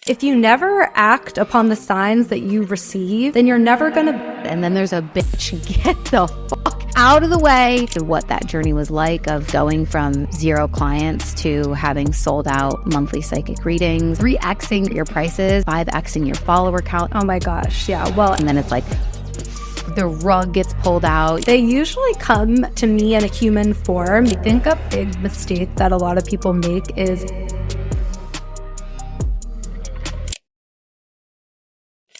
If you never act upon the signs that you receive, then you're never gonna. And then there's a bitch, get the fuck out of the way. What that journey was like of going from 0 clients to having sold out monthly psychic readings, 3xing your prices, 5xing your follower count. Oh my gosh, yeah. Well, and then it's like the rug gets pulled out. They usually come to me in a human form. I think a big mistake that a lot of people make is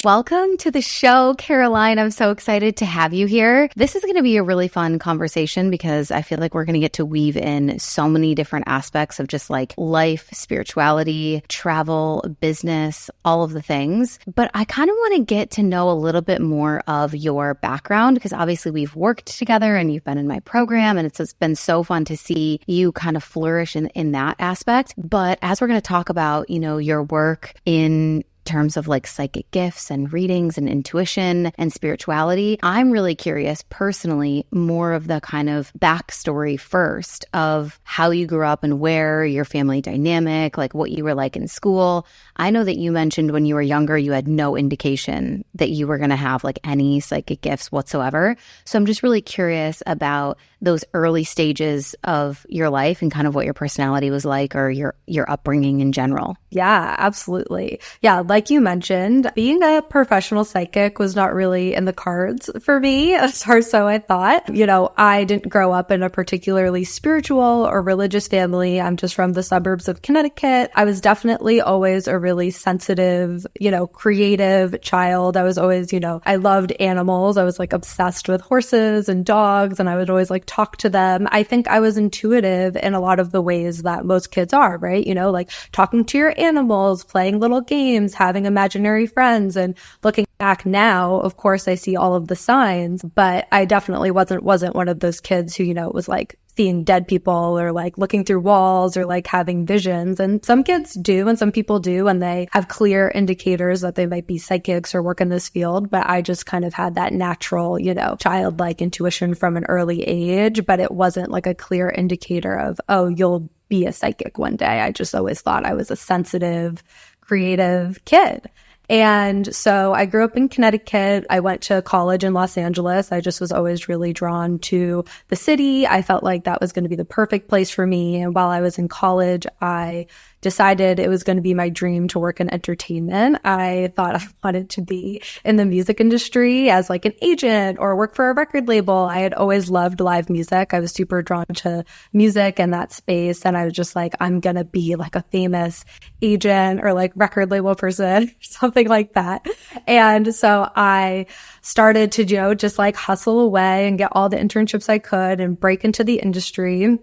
welcome to the show, Caroline. I'm so excited to have you here. This is going to be a really fun conversation because I feel like we're going to get to weave in so many different aspects of just like life, spirituality, travel, business, all of the things. But I kind of want to get to know a little bit more of your background because obviously we've worked together and you've been in my program and it's been so fun to see you kind of flourish in that aspect. But as we're going to talk about, your work in terms of like psychic gifts and readings and intuition and spirituality, I'm really curious personally, more of the kind of backstory first of how you grew up and where your family dynamic, like what you were like in school. I know that you mentioned when you were younger, you had no indication that you were going to have like any psychic gifts whatsoever. So I'm just really curious about those early stages of your life and kind of what your personality was like or your upbringing in general. Yeah, absolutely. Yeah, like you mentioned, being a professional psychic was not really in the cards for me, or so I thought. I didn't grow up in a particularly spiritual or religious family. I'm just from the suburbs of Connecticut. I was definitely always a really sensitive, creative child. I was always, I loved animals. I was like obsessed with horses and dogs, and I would always like talk to them. I think I was intuitive in a lot of the ways that most kids are, right? Like talking to your animals, playing little games, having imaginary friends. And looking back now, of course, I see all of the signs, but I definitely wasn't one of those kids who, was like seeing dead people or like looking through walls or like having visions. And some kids do, and some people do, and they have clear indicators that they might be psychics or work in this field. But I just kind of had that natural, childlike intuition from an early age, but it wasn't like a clear indicator of, oh, you'll be a psychic one day. I just always thought I was a sensitive, creative kid. And so I grew up in Connecticut. I went to college in Los Angeles. I just was always really drawn to the city. I felt like that was going to be the perfect place for me. And while I was in college, I decided it was going to be my dream to work in entertainment. I thought I wanted to be in the music industry as like an agent or work for a record label. I had always loved live music. I was super drawn to music and that space. And I was just like, I'm going to be like a famous agent or like record label person, something like that. And so I started to, just like hustle away and get all the internships I could and break into the industry.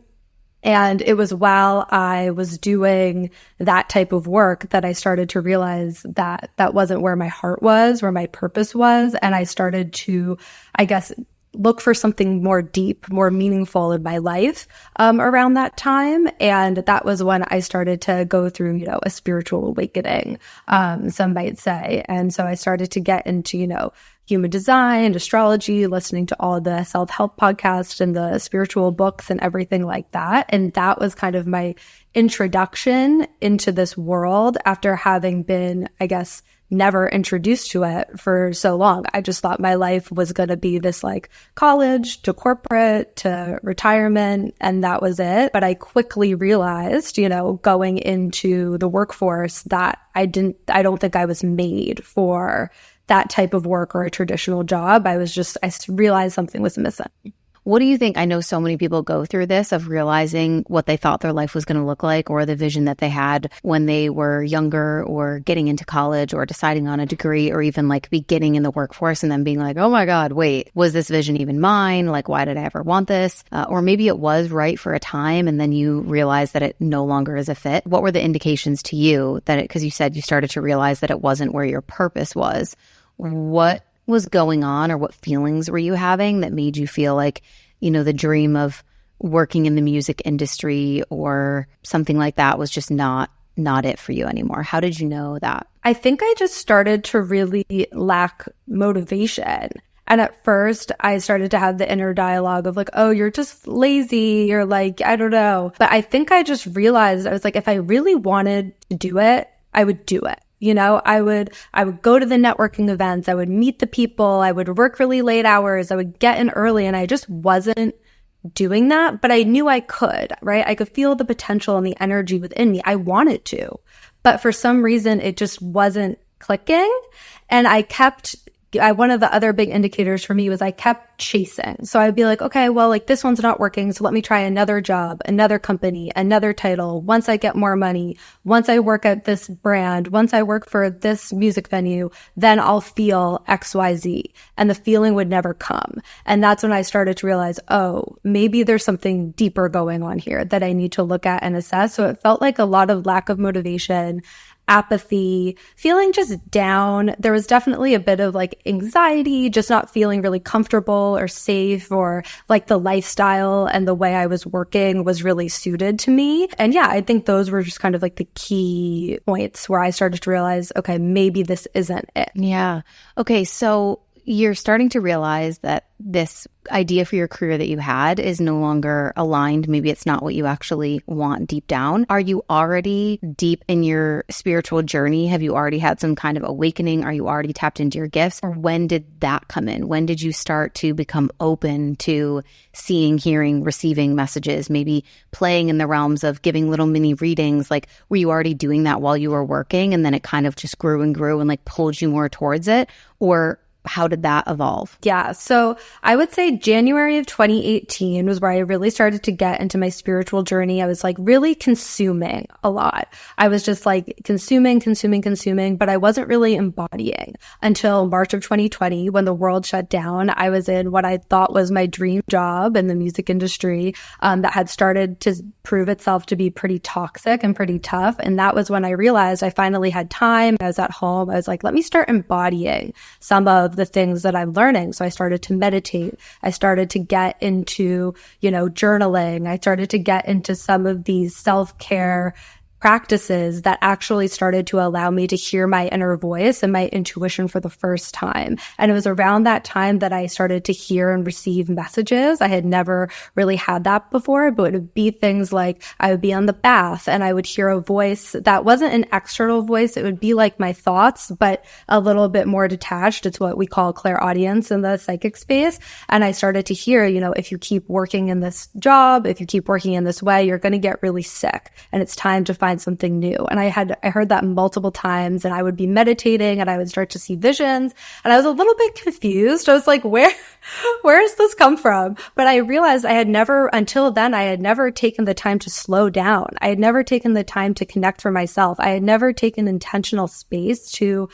And it was while I was doing that type of work that I started to realize that that wasn't where my heart was, where my purpose was. And I started to, I guess, look for something more deep, more meaningful in my life around that time. And that was when I started to go through, a spiritual awakening, some might say. And so I started to get into, human design, astrology, listening to all the self-help podcasts and the spiritual books and everything like that. And that was kind of my introduction into this world after having been, I guess, never introduced to it for so long. I just thought my life was going to be this like college to corporate to retirement, and that was it. But I quickly realized, going into the workforce that I don't think I was made for that type of work or a traditional job. I realized something was missing. What do you think? I know so many people go through this of realizing what they thought their life was going to look like or the vision that they had when they were younger or getting into college or deciding on a degree or even like beginning in the workforce and then being like, oh my God, wait, was this vision even mine? Like, why did I ever want this? Or maybe it was right for a time and then you realize that it no longer is a fit. What were the indications to you that because you said you started to realize that it wasn't where your purpose was? What was going on or what feelings were you having that made you feel like, the dream of working in the music industry or something like that was just not it for you anymore? How did you know that? I think I just started to really lack motivation. And at first I started to have the inner dialogue of like, oh, you're just lazy. You're like, I don't know. But I think I just realized I was like, if I really wanted to do it, I would do it. I would go to the networking events. I would meet the people. I would work really late hours. I would get in early, and I just wasn't doing that, but I knew I could, right? I could feel the potential and the energy within me. I wanted to, but for some reason it just wasn't clicking. And one of the other big indicators for me was I kept chasing. So I'd be like, okay, well, like this one's not working. So let me try another job, another company, another title. Once I get more money, once I work at this brand, once I work for this music venue, then I'll feel XYZ. And the feeling would never come. And that's when I started to realize, oh, maybe there's something deeper going on here that I need to look at and assess. So it felt like a lot of lack of motivation, apathy, feeling just down. There was definitely a bit of like anxiety, just not feeling really comfortable or safe, or like the lifestyle and the way I was working was really suited to me. And yeah, I think those were just kind of like the key points where I started to realize, okay, maybe this isn't it. Yeah. Okay. So you're starting to realize that this idea for your career that you had is no longer aligned. Maybe it's not what you actually want deep down. Are you already deep in your spiritual journey? Have you already had some kind of awakening? Are you already tapped into your gifts? Or when did that come in? When did you start to become open to seeing, hearing, receiving messages, maybe playing in the realms of giving little mini readings? Like, were you already doing that while you were working and then it kind of just grew and grew and like pulled you more towards it? Or how did that evolve? Yeah. So I would say January of 2018 was where I really started to get into my spiritual journey. I was like really consuming a lot. I was just like consuming, but I wasn't really embodying until March of 2020 when the world shut down. I was in what I thought was my dream job in the music industry that had started to prove itself to be pretty toxic and pretty tough. And that was when I realized I finally had time. I was at home. I was like, let me start embodying some of the things that I'm learning. So I started to meditate. I started to get into, journaling. I started to get into some of these self-care practices that actually started to allow me to hear my inner voice and my intuition for the first time. And it was around that time that I started to hear and receive messages. I had never really had that before, but it would be things like I would be on the bath and I would hear a voice that wasn't an external voice. It would be like my thoughts, but a little bit more detached. It's what we call clairaudience in the psychic space. And I started to hear, if you keep working in this job, if you keep working in this way, you're going to get really sick and it's time to find something new. And I heard that multiple times, and I would be meditating and I would start to see visions, and I was a little bit confused. I was like, where has this come from? But I realized until then, I had never taken the time to slow down. I had never taken the time to connect for myself. I had never taken intentional space to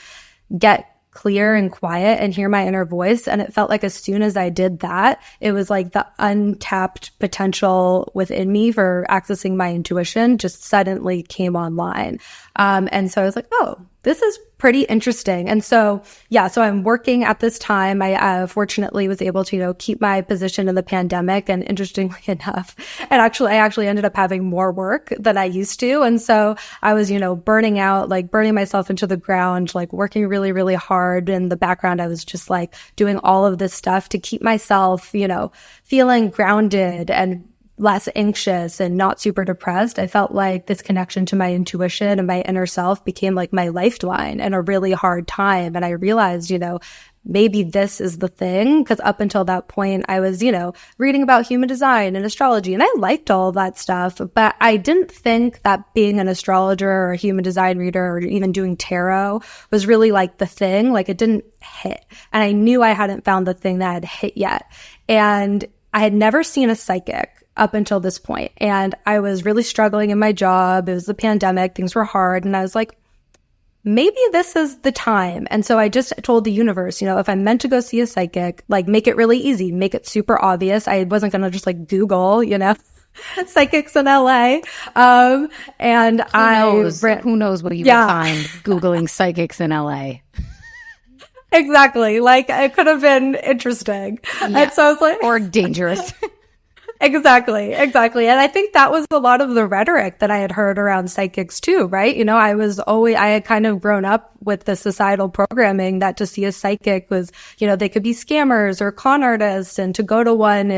get clear and quiet and hear my inner voice. And it felt like as soon as I did that, it was like the untapped potential within me for accessing my intuition just suddenly came online. And so I was like, oh, this is pretty interesting. And so, so I'm working at this time. I fortunately was able to, keep my position in the pandemic. And interestingly enough, I actually ended up having more work than I used to. And so I was, burning out, like burning myself into the ground, like working really, really hard. In the background, I was just like doing all of this stuff to keep myself, feeling grounded and less anxious and not super depressed. I felt like this connection to my intuition and my inner self became like my lifeline in a really hard time. And I realized, maybe this is the thing. Because up until that point, I was, reading about human design and astrology, and I liked all of that stuff. But I didn't think that being an astrologer or a human design reader or even doing tarot was really like the thing. Like it didn't hit. And I knew I hadn't found the thing that had hit yet. And I had never seen a psychic up until this point. And I was really struggling in my job. It was the pandemic. Things were hard. And I was like, maybe this is the time. And so I just told the universe, if I'm meant to go see a psychic, like make it really easy, make it super obvious. I wasn't going to just like Google, psychics in LA. And who knows what you would find Googling psychics in LA. Exactly. Like it could have been interesting. Yeah. And so I was like, or dangerous. Exactly. And I think that was a lot of the rhetoric that I had heard around psychics too, right? I had kind of grown up with the societal programming that to see a psychic was, they could be scammers or con artists, and to go to one,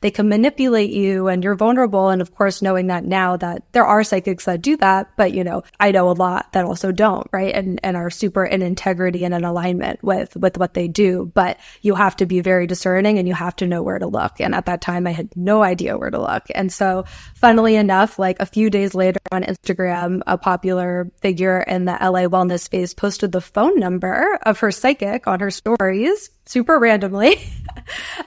they can manipulate you and you're vulnerable. And of course, knowing that now that there are psychics that do that, but I know a lot that also don't, right? And are super in integrity and in alignment with what they do. But you have to be very discerning and you have to know where to look. And at that time, I had no idea where to look. And so funnily enough, like a few days later on Instagram, a popular figure in the LA wellness space posted the phone number of her psychic on her stories, super randomly.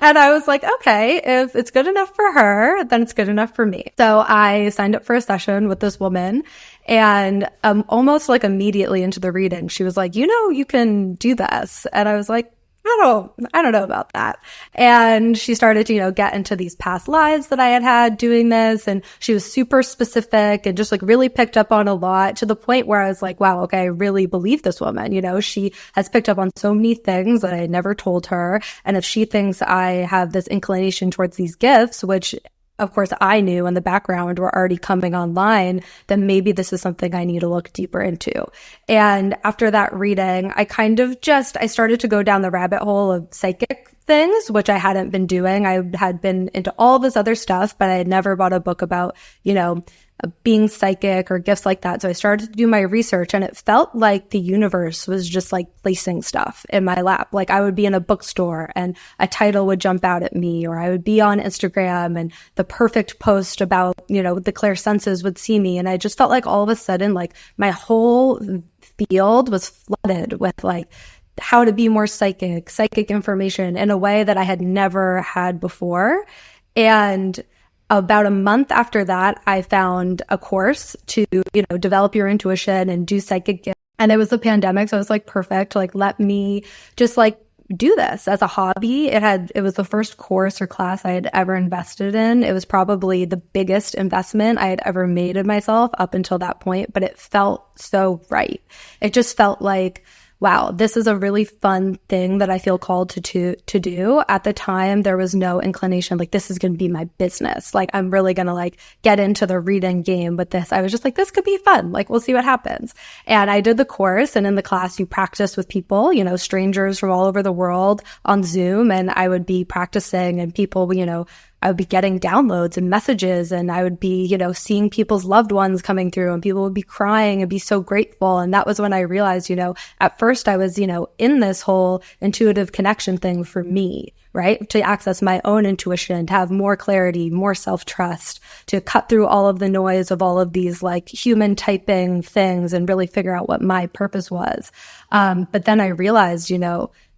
And I was like, okay, if it's good enough for her, then it's good enough for me. So I signed up for a session with this woman, and almost like immediately into the reading, she was like, you can do this. And I was like, I don't know about that. And she started to, get into these past lives that I had doing this. And she was super specific and just like really picked up on a lot, to the point where I was like, wow, okay, I really believe this woman. She has picked up on so many things that I had never told her. And if she thinks I have this inclination towards these gifts, which of course I knew in the background were already coming online, then maybe this is something I need to look deeper into. And after that reading, I started to go down the rabbit hole of psychic things, which I hadn't been doing. I had been into all this other stuff, but I had never bought a book about, being psychic or gifts like that. So I started to do my research, and it felt like the universe was just like placing stuff in my lap. Like I would be in a bookstore and a title would jump out at me, or I would be on Instagram and the perfect post about, the clairsenses would see me. And I just felt like all of a sudden, like my whole field was flooded with like how to be more psychic information in a way that I had never had before. And about a month after that, I found a course to, develop your intuition and do psychic gifts. And it was the pandemic. So I was like, perfect. Like, let me just like do this as a hobby. It was the first course or class I had ever invested in. It was probably the biggest investment I had ever made in myself up until that point, but it felt so right. It just felt like, wow, this is a really fun thing that I feel called to do. At the time, there was no inclination, like, this is going to be my business. Like, I'm really going to like get into the reading game with this. I was just like, this could be fun. Like, we'll see what happens. And I did the course, and in the class, you practice with people, strangers from all over the world on Zoom. And I would be practicing, and people, I would be getting downloads and messages, and I would be, seeing people's loved ones coming through, and people would be crying and be so grateful. And that was when I realized, at first I was, in this whole intuitive connection thing for me, right? To access my own intuition, to have more clarity, more self-trust, to cut through all of the noise of all of these like human typing things and really figure out what my purpose was. But then I realized,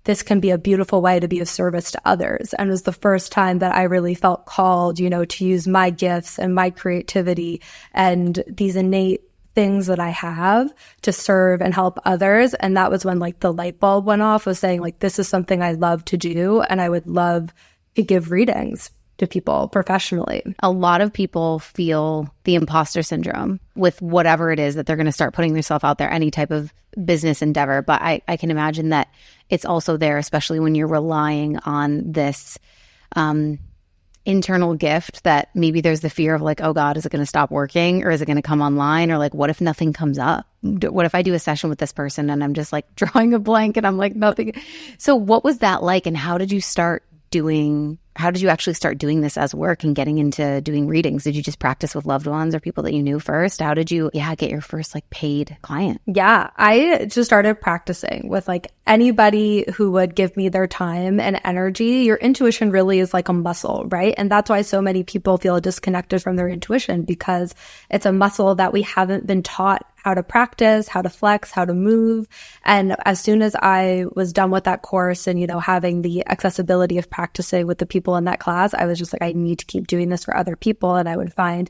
this can be a beautiful way to be of service to others. And it was the first time that I really felt called, to use my gifts and my creativity and these innate things that I have to serve and help others. And that was when like the light bulb went off, of saying like, this is something I love to do. And I would love to give readings to people professionally. A lot of people feel the imposter syndrome with whatever it is that they're going to start putting themselves out there, any type of business endeavor. But I can imagine that it's also there, especially when you're relying on this internal gift, that maybe there's the fear of like, oh God, is it going to stop working, or is it going to come online? Or like, what if nothing comes up? What if I do a session with this person and I'm just like drawing a blank and I'm like nothing? So what was that like? And how did you actually start doing this as work and getting into doing readings? Did you just practice with loved ones or people that you knew first? How did you get your first like paid client? Yeah, I just started practicing with like anybody who would give me their time and energy. Your intuition really is like a muscle, right? And that's why so many people feel disconnected from their intuition, because it's a muscle that we haven't been taught how to practice, how to flex, how to move. And as soon as I was done with that course and, having the accessibility of practicing with the people in that class, I was just like, I need to keep doing this for other people. And I would find,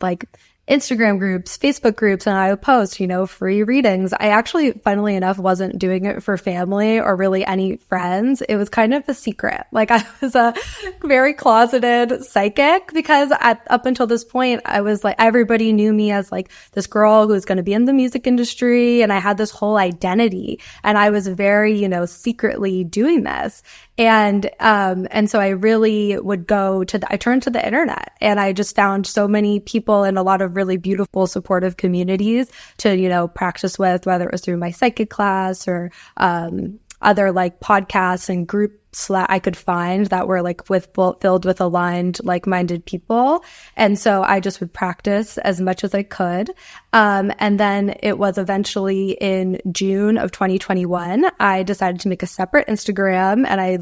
like Instagram groups, Facebook groups, and I would post, free readings. I actually, funnily enough, wasn't doing it for family or really any friends. It was kind of a secret. Like, I was a very closeted psychic, because up until this point, I was like, everybody knew me as like this girl who was going to be in the music industry. And I had this whole identity, and I was very, secretly doing this. And so I really would I turned to the internet, and I just found so many people in a lot of of really beautiful, supportive communities to, practice with, whether it was through my psychic class or other like podcasts and groups that I could find that were like filled with aligned, like-minded people. And so I just would practice as much as I could. And then it was eventually in June of 2021, I decided to make a separate Instagram, and I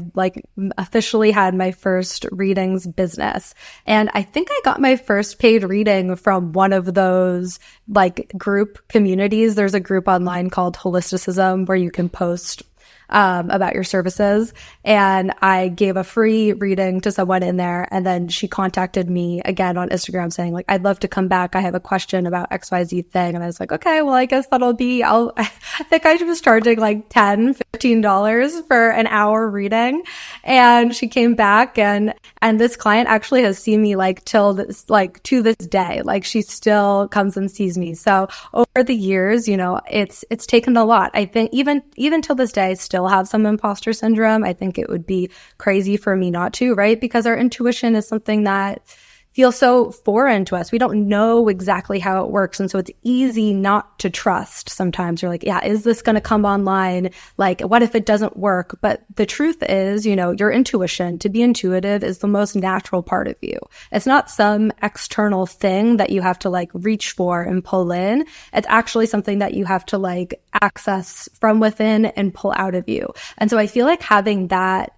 officially had my first readings business. And I think I got my first paid reading from one of those group communities. There's a group online called Holisticism where you can post about your services. And I gave a free reading to someone in there. And then she contacted me again on Instagram saying I'd love to come back. I have a question about XYZ thing. And I was like, okay, well, I guess that'll be, I think I was charging $10, $15 for an hour reading. And she came back and this client actually has seen me till this, to this day, she still comes and sees me. So over the years, it's taken a lot. I think even till this day, I still have some imposter syndrome. I think it would be crazy for me not to, right? Because our intuition is something that feels so foreign to us. We don't know exactly how it works. And so it's easy not to trust. Sometimes you're like, yeah, is this going to come online? What if it doesn't work? But the truth is, your intuition, to be intuitive, is the most natural part of you. It's not some external thing that you have to reach for and pull in. It's actually something that you have to access from within and pull out of you. And so I feel like having that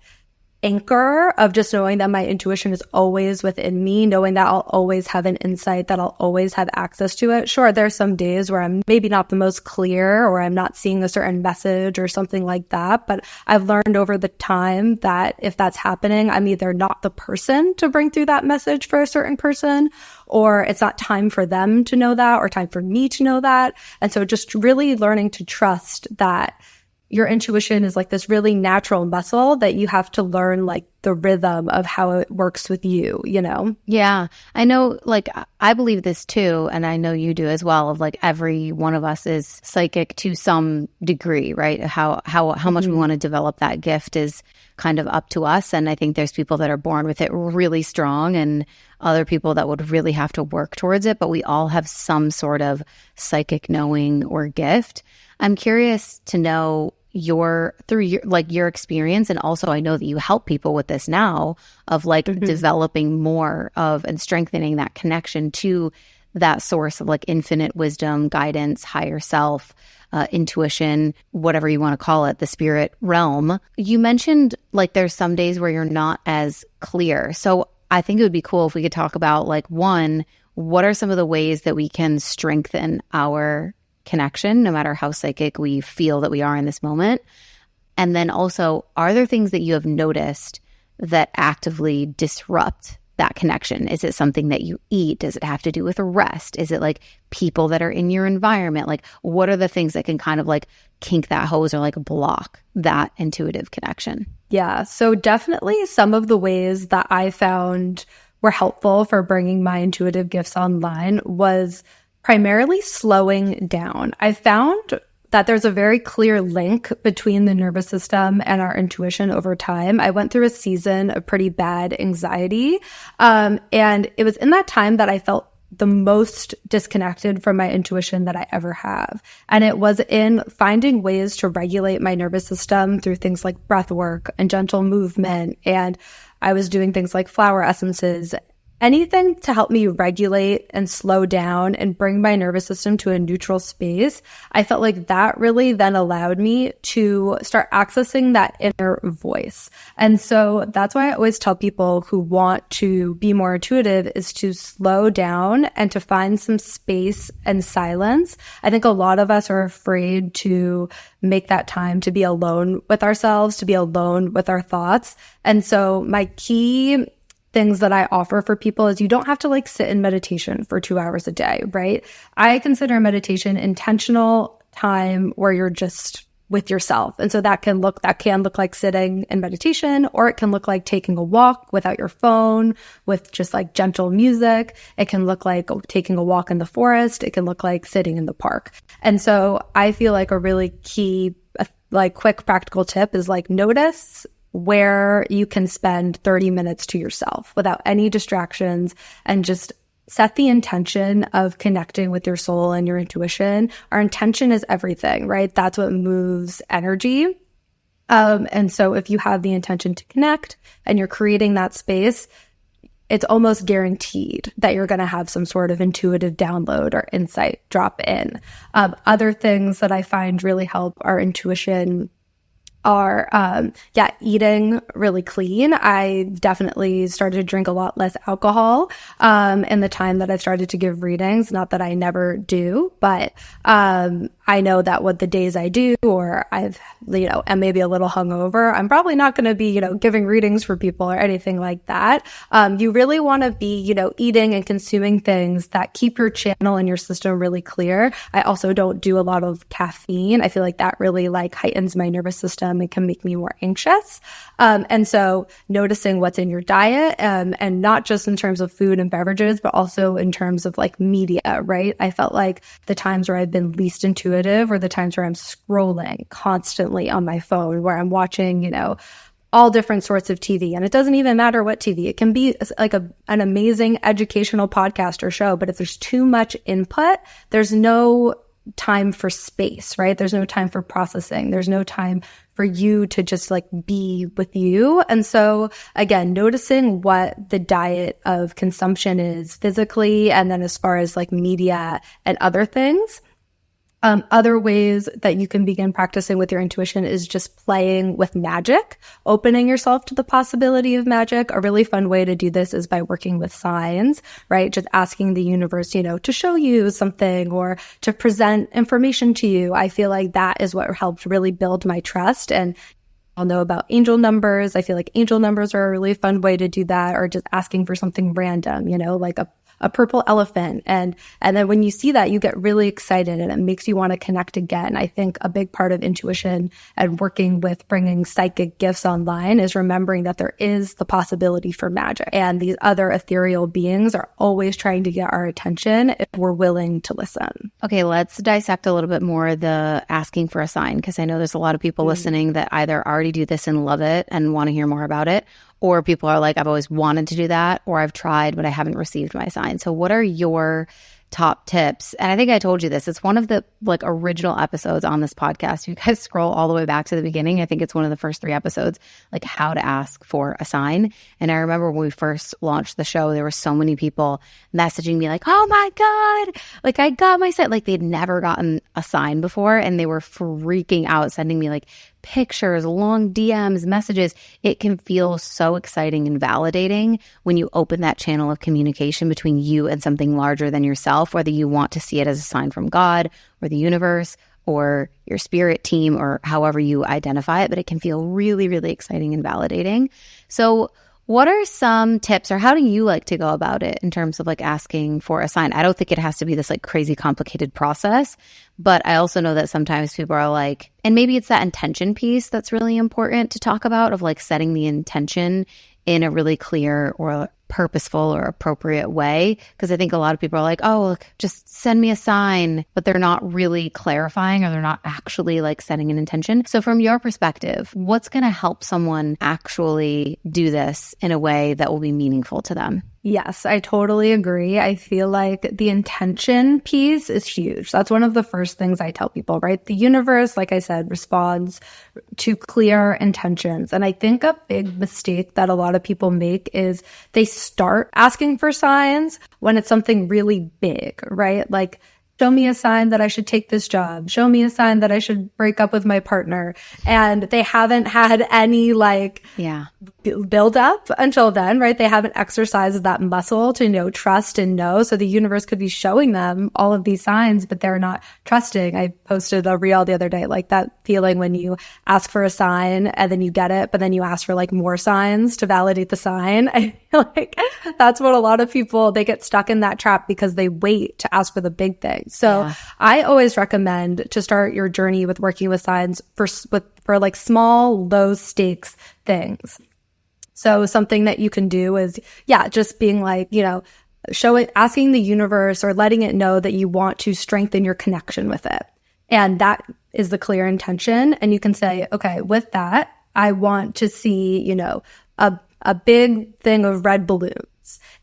anchor of just knowing that my intuition is always within me, knowing that I'll always have an insight, that I'll always have access to it. Sure, there's some days where I'm maybe not the most clear or I'm not seeing a certain message or something like that. But I've learned over the time that if that's happening, I'm either not the person to bring through that message for a certain person, or it's not time for them to know that or time for me to know that. And so just really learning to trust that your intuition is this really natural muscle that you have to learn the rhythm of how it works with you, Yeah. I know, I believe this too, and I know you do as well, of every one of us is psychic to some degree, right? How much we want to develop that gift is kind of up to us. And I think there's people that are born with it really strong and other people that would really have to work towards it, but we all have some sort of psychic knowing or gift. I'm curious to know through your experience, and also I know that you help people with this now of developing more of and strengthening that connection to that source of infinite wisdom, guidance, higher self, intuition, whatever you want to call it, the spirit realm. You mentioned there's some days where you're not as clear. So I think it would be cool if we could talk about one, what are some of the ways that we can strengthen our connection, no matter how psychic we feel that we are in this moment? And then also, are there things that you have noticed that actively disrupt that connection? Is it something that you eat? Does it have to do with rest? Is it people that are in your environment? What are the things that can kind of kink that hose or block that intuitive connection? Yeah. So definitely some of the ways that I found were helpful for bringing my intuitive gifts online was primarily slowing down. I found that there's a very clear link between the nervous system and our intuition over time. I went through a season of pretty bad anxiety, and it was in that time that I felt the most disconnected from my intuition that I ever have. And it was in finding ways to regulate my nervous system through things like breath work and gentle movement. And I was doing things like flower essences, anything to help me regulate and slow down and bring my nervous system to a neutral space. I felt like that really then allowed me to start accessing that inner voice. And so that's why I always tell people who want to be more intuitive is to slow down and to find some space and silence. I think a lot of us are afraid to make that time to be alone with ourselves, to be alone with our thoughts. And so my key things that I offer for people is you don't have to sit in meditation for 2 hours a day, right? I consider meditation intentional time where you're just with yourself. And so that can look like sitting in meditation, or it can look like taking a walk without your phone with just gentle music. It can look like taking a walk in the forest. It can look like sitting in the park. And so I feel like a really key, quick practical tip is notice where you can spend 30 minutes to yourself without any distractions and just set the intention of connecting with your soul and your intuition. Our intention is everything, right? That's what moves energy. And so if you have the intention to connect and you're creating that space, it's almost guaranteed that you're going to have some sort of intuitive download or insight drop in. Other things that I find really help our intuition are, eating really clean. I definitely started to drink a lot less alcohol, in the time that I started to give readings. Not that I never do, but, I know that what the days I do, or I've, am maybe a little hungover, I'm probably not going to be, giving readings for people or anything like that. You really want to be, eating and consuming things that keep your channel and your system really clear. I also don't do a lot of caffeine. I feel like that really heightens my nervous system and can make me more anxious. And so noticing what's in your diet, and not just in terms of food and beverages, but also in terms of media, right? I felt like the times where I've been least intuitive or the times where I'm scrolling constantly on my phone, where I'm watching, all different sorts of TV. And it doesn't even matter what TV. It can be an amazing educational podcast or show, but if there's too much input, there's no time for space, right? There's no time for processing. There's no time for you to just be with you. And so again, noticing what the diet of consumption is physically, and then as far as media and other things. Other ways that you can begin practicing with your intuition is just playing with magic, opening yourself to the possibility of magic. A really fun way to do this is by working with signs, right? Just asking the universe, to show you something or to present information to you. I feel like that is what helped really build my trust. And I'll know about angel numbers. I feel like angel numbers are a really fun way to do that, or just asking for something random, like a purple elephant. And then when you see that, you get really excited and it makes you want to connect again. I think a big part of intuition and working with bringing psychic gifts online is remembering that there is the possibility for magic. And these other ethereal beings are always trying to get our attention if we're willing to listen. Okay, let's dissect a little bit more the asking for a sign, because I know there's a lot of people listening that either already do this and love it and want to hear more about it, or people are like, I've always wanted to do that, or I've tried, but I haven't received my sign. So what are your top tips? And I think I told you this. It's one of the original episodes on this podcast. You guys scroll all the way back to the beginning. I think it's one of the first 3 episodes, how to ask for a sign. And I remember when we first launched the show, there were so many people messaging me oh my God, I got my sign. They'd never gotten a sign before, and they were freaking out, sending me pictures, long DMs, messages. It can feel so exciting and validating when you open that channel of communication between you and something larger than yourself, whether you want to see it as a sign from God or the universe or your spirit team or however you identify it. But it can feel really, really exciting and validating. So what are some tips, or how do you like to go about it in terms of asking for a sign? I don't think it has to be this crazy complicated process, but I also know that sometimes people are and maybe it's that intention piece that's really important to talk about, of setting the intention in a really clear or purposeful or appropriate way. Because I think a lot of people are oh, look, just send me a sign, but they're not really clarifying, or they're not actually setting an intention. So from your perspective, what's going to help someone actually do this in a way that will be meaningful to them? Yes, I totally agree. I feel like the intention piece is huge. That's one of the first things I tell people, right? The universe, like I said, responds to clear intentions. And I think a big mistake that a lot of people make is they start asking for signs when it's something really big, right? Show me a sign that I should take this job. Show me a sign that I should break up with my partner. And they haven't had any build up until then, right? They haven't exercised that muscle to trust and know. So the universe could be showing them all of these signs, but they're not trusting. I posted a reel the other day, that feeling when you ask for a sign and then you get it, but then you ask for more signs to validate the sign. I feel like that's what a lot of people, they get stuck in that trap because they wait to ask for the big thing. So I always recommend to start your journey with working with signs for small, low stakes things. So something that you can do is, just being asking the universe or letting it know that you want to strengthen your connection with it. And that is the clear intention. And you can say, okay, with that, I want to see, a big thing of red balloons.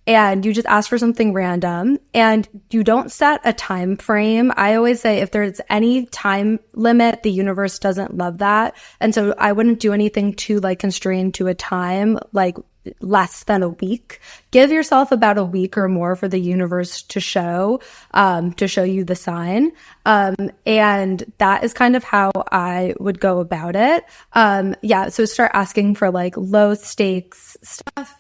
and you just ask for something random and you don't set a time frame. I always say if there's any time limit, the universe doesn't love that. And so I wouldn't do anything too like constrained to a time, like less than a week. Give yourself about a week or more for the universe to show you the sign. And that is kind of how I would go about it. So start asking for like low stakes stuff,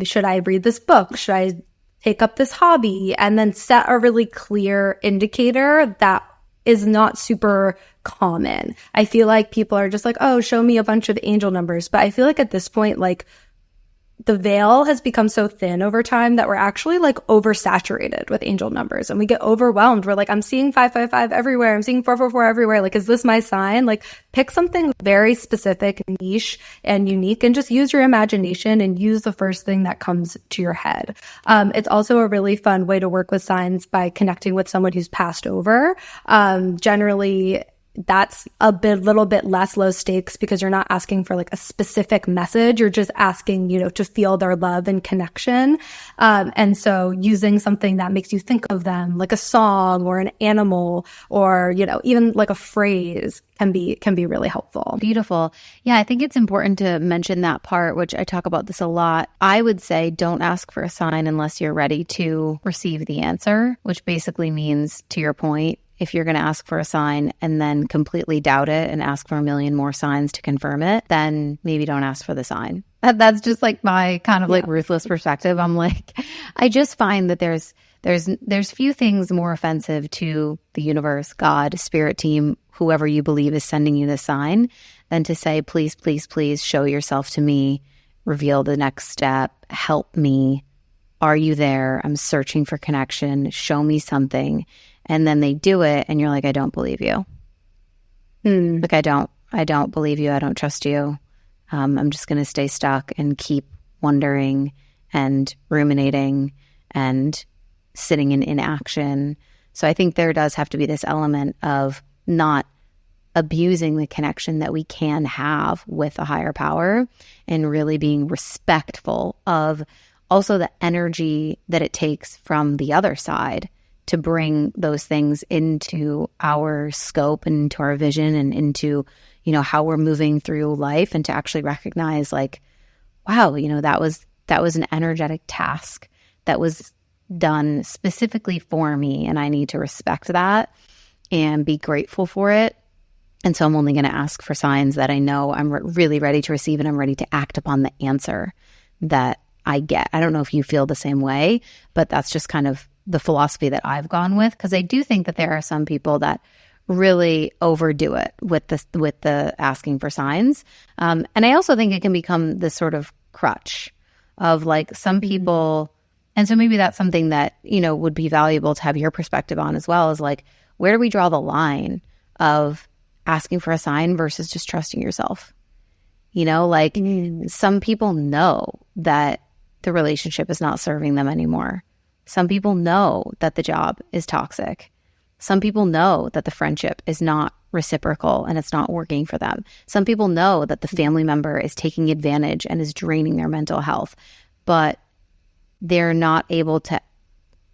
should I read this book? Should I take up this hobby? And then set a really clear indicator that is not super common. I feel like people are just like, oh, show me a bunch of angel numbers. But I feel like at this point, like the veil has become so thin over time that we're actually like oversaturated with angel numbers and we get overwhelmed. We're like, I'm seeing 555 everywhere. I'm seeing 444 everywhere. Like, is this my sign? Like, pick something very specific, niche, and unique, and just use your imagination and use the first thing that comes to your head. It's also a really fun way to work with signs by connecting with someone who's passed over. Generally, that's little bit less low stakes because you're not asking for like a specific message. You're just asking, to feel their love and connection. And so using something that makes you think of them, like a song or an animal or, even like a phrase can be really helpful. Beautiful. Yeah, I think it's important to mention that part, which I talk about this a lot. I would say don't ask for a sign unless you're ready to receive the answer, which basically means, to your point, if you're going to ask for a sign and then completely doubt it and ask for a million more signs to confirm it, then maybe don't ask for the sign. That's just like my kind of like ruthless perspective. I'm like, I just find that there's few things more offensive to the universe, God, spirit team, whoever you believe is sending you the sign, than to say, please, please, please show yourself to me, reveal the next step, help me. Are you there? I'm searching for connection. Show me something. And then they do it and you're like, I don't believe you. Like, I don't believe you. I don't trust you. I'm just going to stay stuck and keep wondering and ruminating and sitting in inaction. So I think there does have to be this element of not abusing the connection that we can have with a higher power and really being respectful of also the energy that it takes from the other side to bring those things into our scope and into our vision and into, how we're moving through life, and to actually recognize like, wow, that was an energetic task that was done specifically for me, and I need to respect that and be grateful for it. And so I'm only going to ask for signs that I know I'm really ready to receive and I'm ready to act upon the answer that I get. I don't know if you feel the same way, but that's just kind of the philosophy that I've gone with, because I do think that there are some people that really overdo it with the asking for signs. And I also think it can become this sort of crutch of like some people. And so maybe that's something that, would be valuable to have your perspective on as well, is like, where do we draw the line of asking for a sign versus just trusting yourself? Some people know that the relationship is not serving them anymore. Some people know that the job is toxic. Some people know that the friendship is not reciprocal and it's not working for them. Some people know that the family member is taking advantage and is draining their mental health, but they're not able to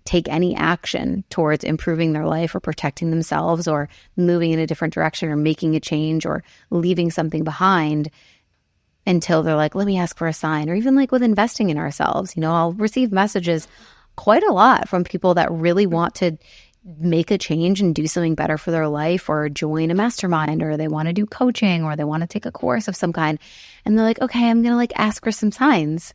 take any action towards improving their life or protecting themselves or moving in a different direction or making a change or leaving something behind until they're like, let me ask for a sign. Or even like with investing in ourselves, I'll receive messages quite a lot from people that really want to make a change and do something better for their life, or join a mastermind, or they want to do coaching, or they want to take a course of some kind. And they're like, okay, I'm going to like ask for some signs.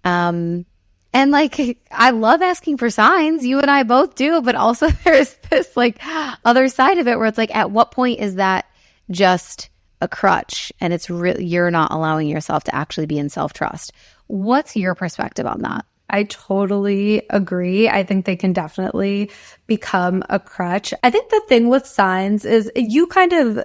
And like, I love asking for signs. You and I both do, but also there's this like other side of it where it's like, at what point is that just a crutch and it's really, you're not allowing yourself to actually be in self-trust? What's your perspective on that? I totally agree. I think they can definitely become a crutch. I think the thing with signs is, you kind of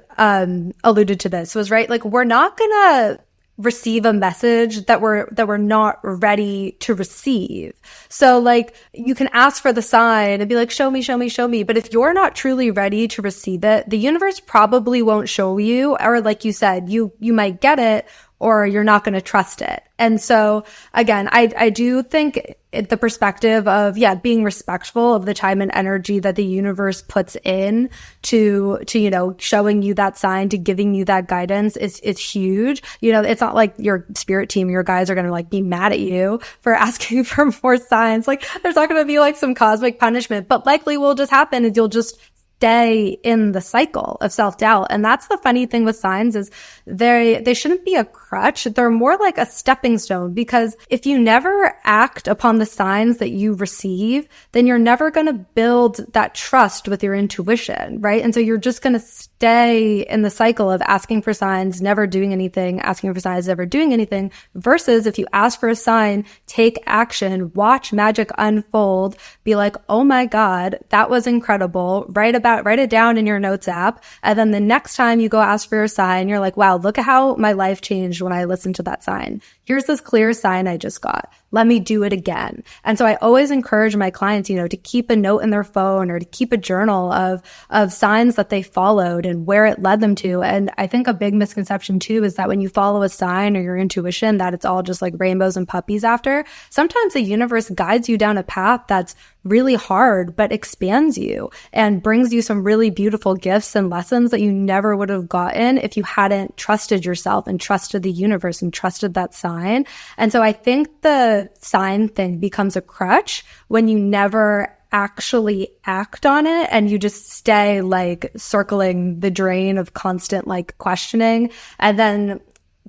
alluded to this, was right. Like, we're not gonna receive a message that we're not ready to receive. So like, you can ask for the sign and be like, show me, show me, show me. But if you're not truly ready to receive it, the universe probably won't show you. Or like you said, you might get it, or you're not going to trust it. And so again, I do think the perspective of, being respectful of the time and energy that the universe puts in to, showing you that sign, to giving you that guidance is huge. It's not like your spirit team, your guys are going to like be mad at you for asking for more signs. Like there's not going to be like some cosmic punishment, but likely will just happen is you'll just stay in the cycle of self-doubt. And that's the funny thing with signs is they shouldn't be a crutch. They're more like a stepping stone, because if you never act upon the signs that you receive, then you're never going to build that trust with your intuition, right? And so you're just going to stay in the cycle of asking for signs, never doing anything, asking for signs, never doing anything, versus if you ask for a sign, take action, watch magic unfold, be like, oh my God, that was incredible. Write it down in your notes app. And then the next time you go ask for your sign, you're like, wow, look at how my life changed when I listened to that sign. Here's this clear sign I just got. Let me do it again. And so I always encourage my clients, to keep a note in their phone or to keep a journal of signs that they followed and where it led them to. And I think a big misconception too is that when you follow a sign or your intuition, that it's all just like rainbows and puppies after. Sometimes the universe guides you down a path that's really hard, but expands you and brings you some really beautiful gifts and lessons that you never would have gotten if you hadn't trusted yourself and trusted the universe and trusted that sign. And so I think the sign thing becomes a crutch when you never actually act on it and you just stay like circling the drain of constant like questioning. And then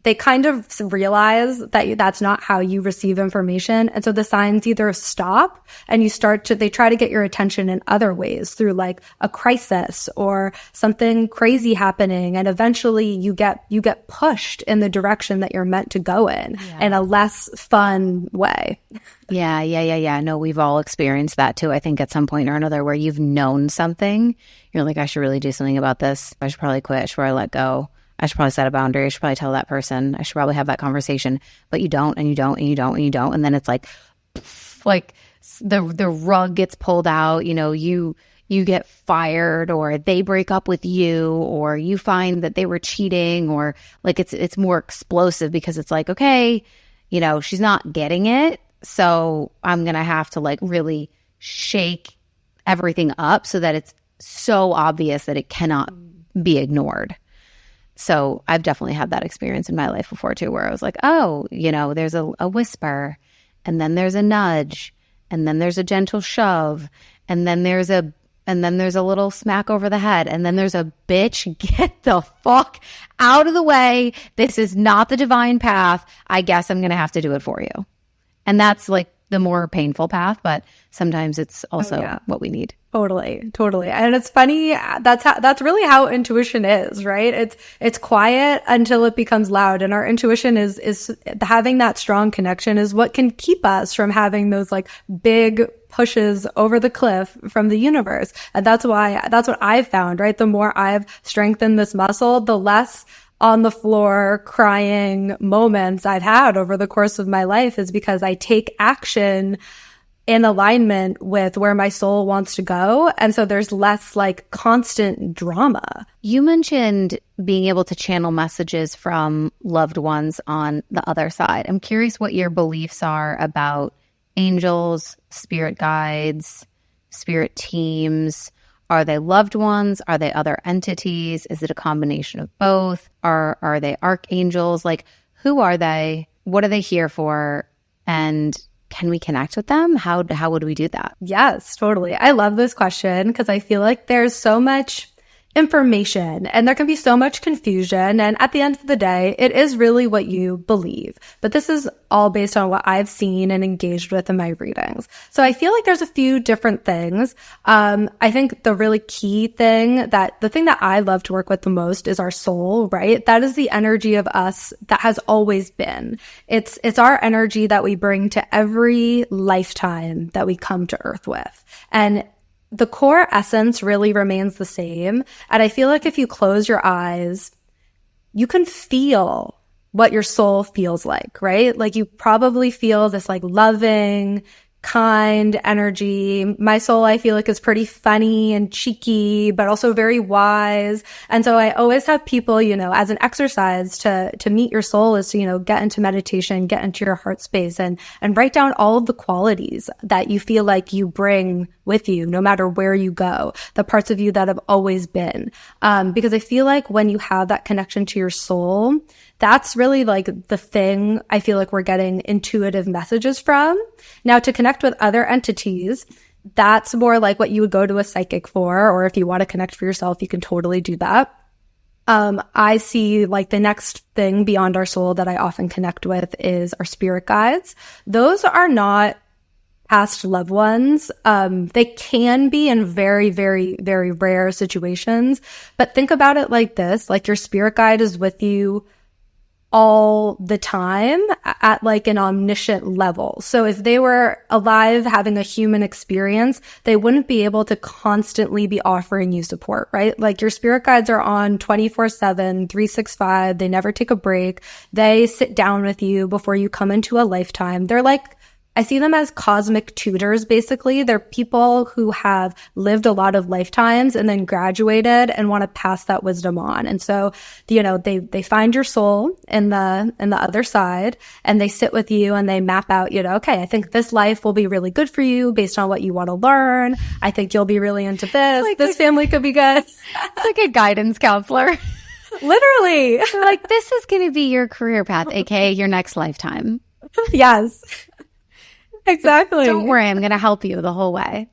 they kind of realize that that's not how you receive information. And so the signs either stop and they try to get your attention in other ways through like a crisis or something crazy happening. And eventually you get pushed in the direction that you're meant to go in a less fun way. Yeah. No, we've all experienced that too. I think at some point or another where you've known something, you're like, I should really do something about this. I should probably quit. I should probably let go. I should probably set a boundary. I should probably tell that person. I should probably have that conversation. But you don't, and you don't, and you don't, and you don't. And then it's like the rug gets pulled out. You get fired, or they break up with you, or you find that they were cheating, or like it's more explosive because it's like, okay, she's not getting it. So I'm going to have to like really shake everything up so that it's so obvious that it cannot be ignored. So I've definitely had that experience in my life before too, where I was like, oh, there's a whisper, and then there's a nudge, and then there's a gentle shove, and then there's a little smack over the head, and then there's a bitch, get the fuck out of the way. This is not the divine path. I guess I'm going to have to do it for you. And that's like the more painful path, but sometimes it's also what we need. Totally. And it's funny. That's really how intuition is, right? It's quiet until it becomes loud. And our intuition is having that strong connection is what can keep us from having those like big pushes over the cliff from the universe. And that's what I've found, right? The more I've strengthened this muscle, the less on the floor crying moments I've had over the course of my life is because I take action in alignment with where my soul wants to go. And so there's less like constant drama. You mentioned being able to channel messages from loved ones on the other side. I'm curious what your beliefs are about angels, spirit guides, spirit teams. Are they loved ones? Are they other entities? Is it a combination of both? Are they archangels? Like, who are they? What are they here for? And can we connect with them? How would we do that? Yes, totally. I love this question because I feel like there's so much information and there can be so much confusion. And at the end of the day, it is really what you believe. But this is all based on what I've seen and engaged with in my readings. So I feel like there's a few different things. I think the really key thing the thing that I love to work with the most is our soul, right? That is the energy of us that has always been. It's our energy that we bring to every lifetime that we come to Earth with. And the core essence really remains the same. And I feel like if you close your eyes, you can feel what your soul feels like, right? Like you probably feel this like loving, kind energy. My soul, I feel like, is pretty funny and cheeky, but also very wise. And so I always have people, as an exercise to meet your soul is to, get into meditation, get into your heart space and write down all of the qualities that you feel like you bring with you, no matter where you go, the parts of you that have always been. Because I feel like when you have that connection to your soul, that's really like the thing I feel like we're getting intuitive messages from. Now, to connect with other entities, that's more like what you would go to a psychic for, or if you want to connect for yourself, you can totally do that. I see like the next thing beyond our soul that I often connect with is our spirit guides. Those are not past loved ones. They can be in very, very, very rare situations, but think about it like this, like your spirit guide is with you all the time at like an omniscient level. So if they were alive having a human experience, they wouldn't be able to constantly be offering you support, right? Like your spirit guides are on 24/7, 365. They never take a break. They sit down with you before you come into a lifetime. They're like, I see them as cosmic tutors, basically. They're people who have lived a lot of lifetimes and then graduated and want to pass that wisdom on. And so, they find your soul in the other side and they sit with you and they map out, okay, I think this life will be really good for you based on what you want to learn. I think you'll be really into this. Like this family could be good. It's like a guidance counselor. Literally. Like, this is going to be your career path, aka your next lifetime. Yes. Exactly. Don't worry, I'm going to help you the whole way.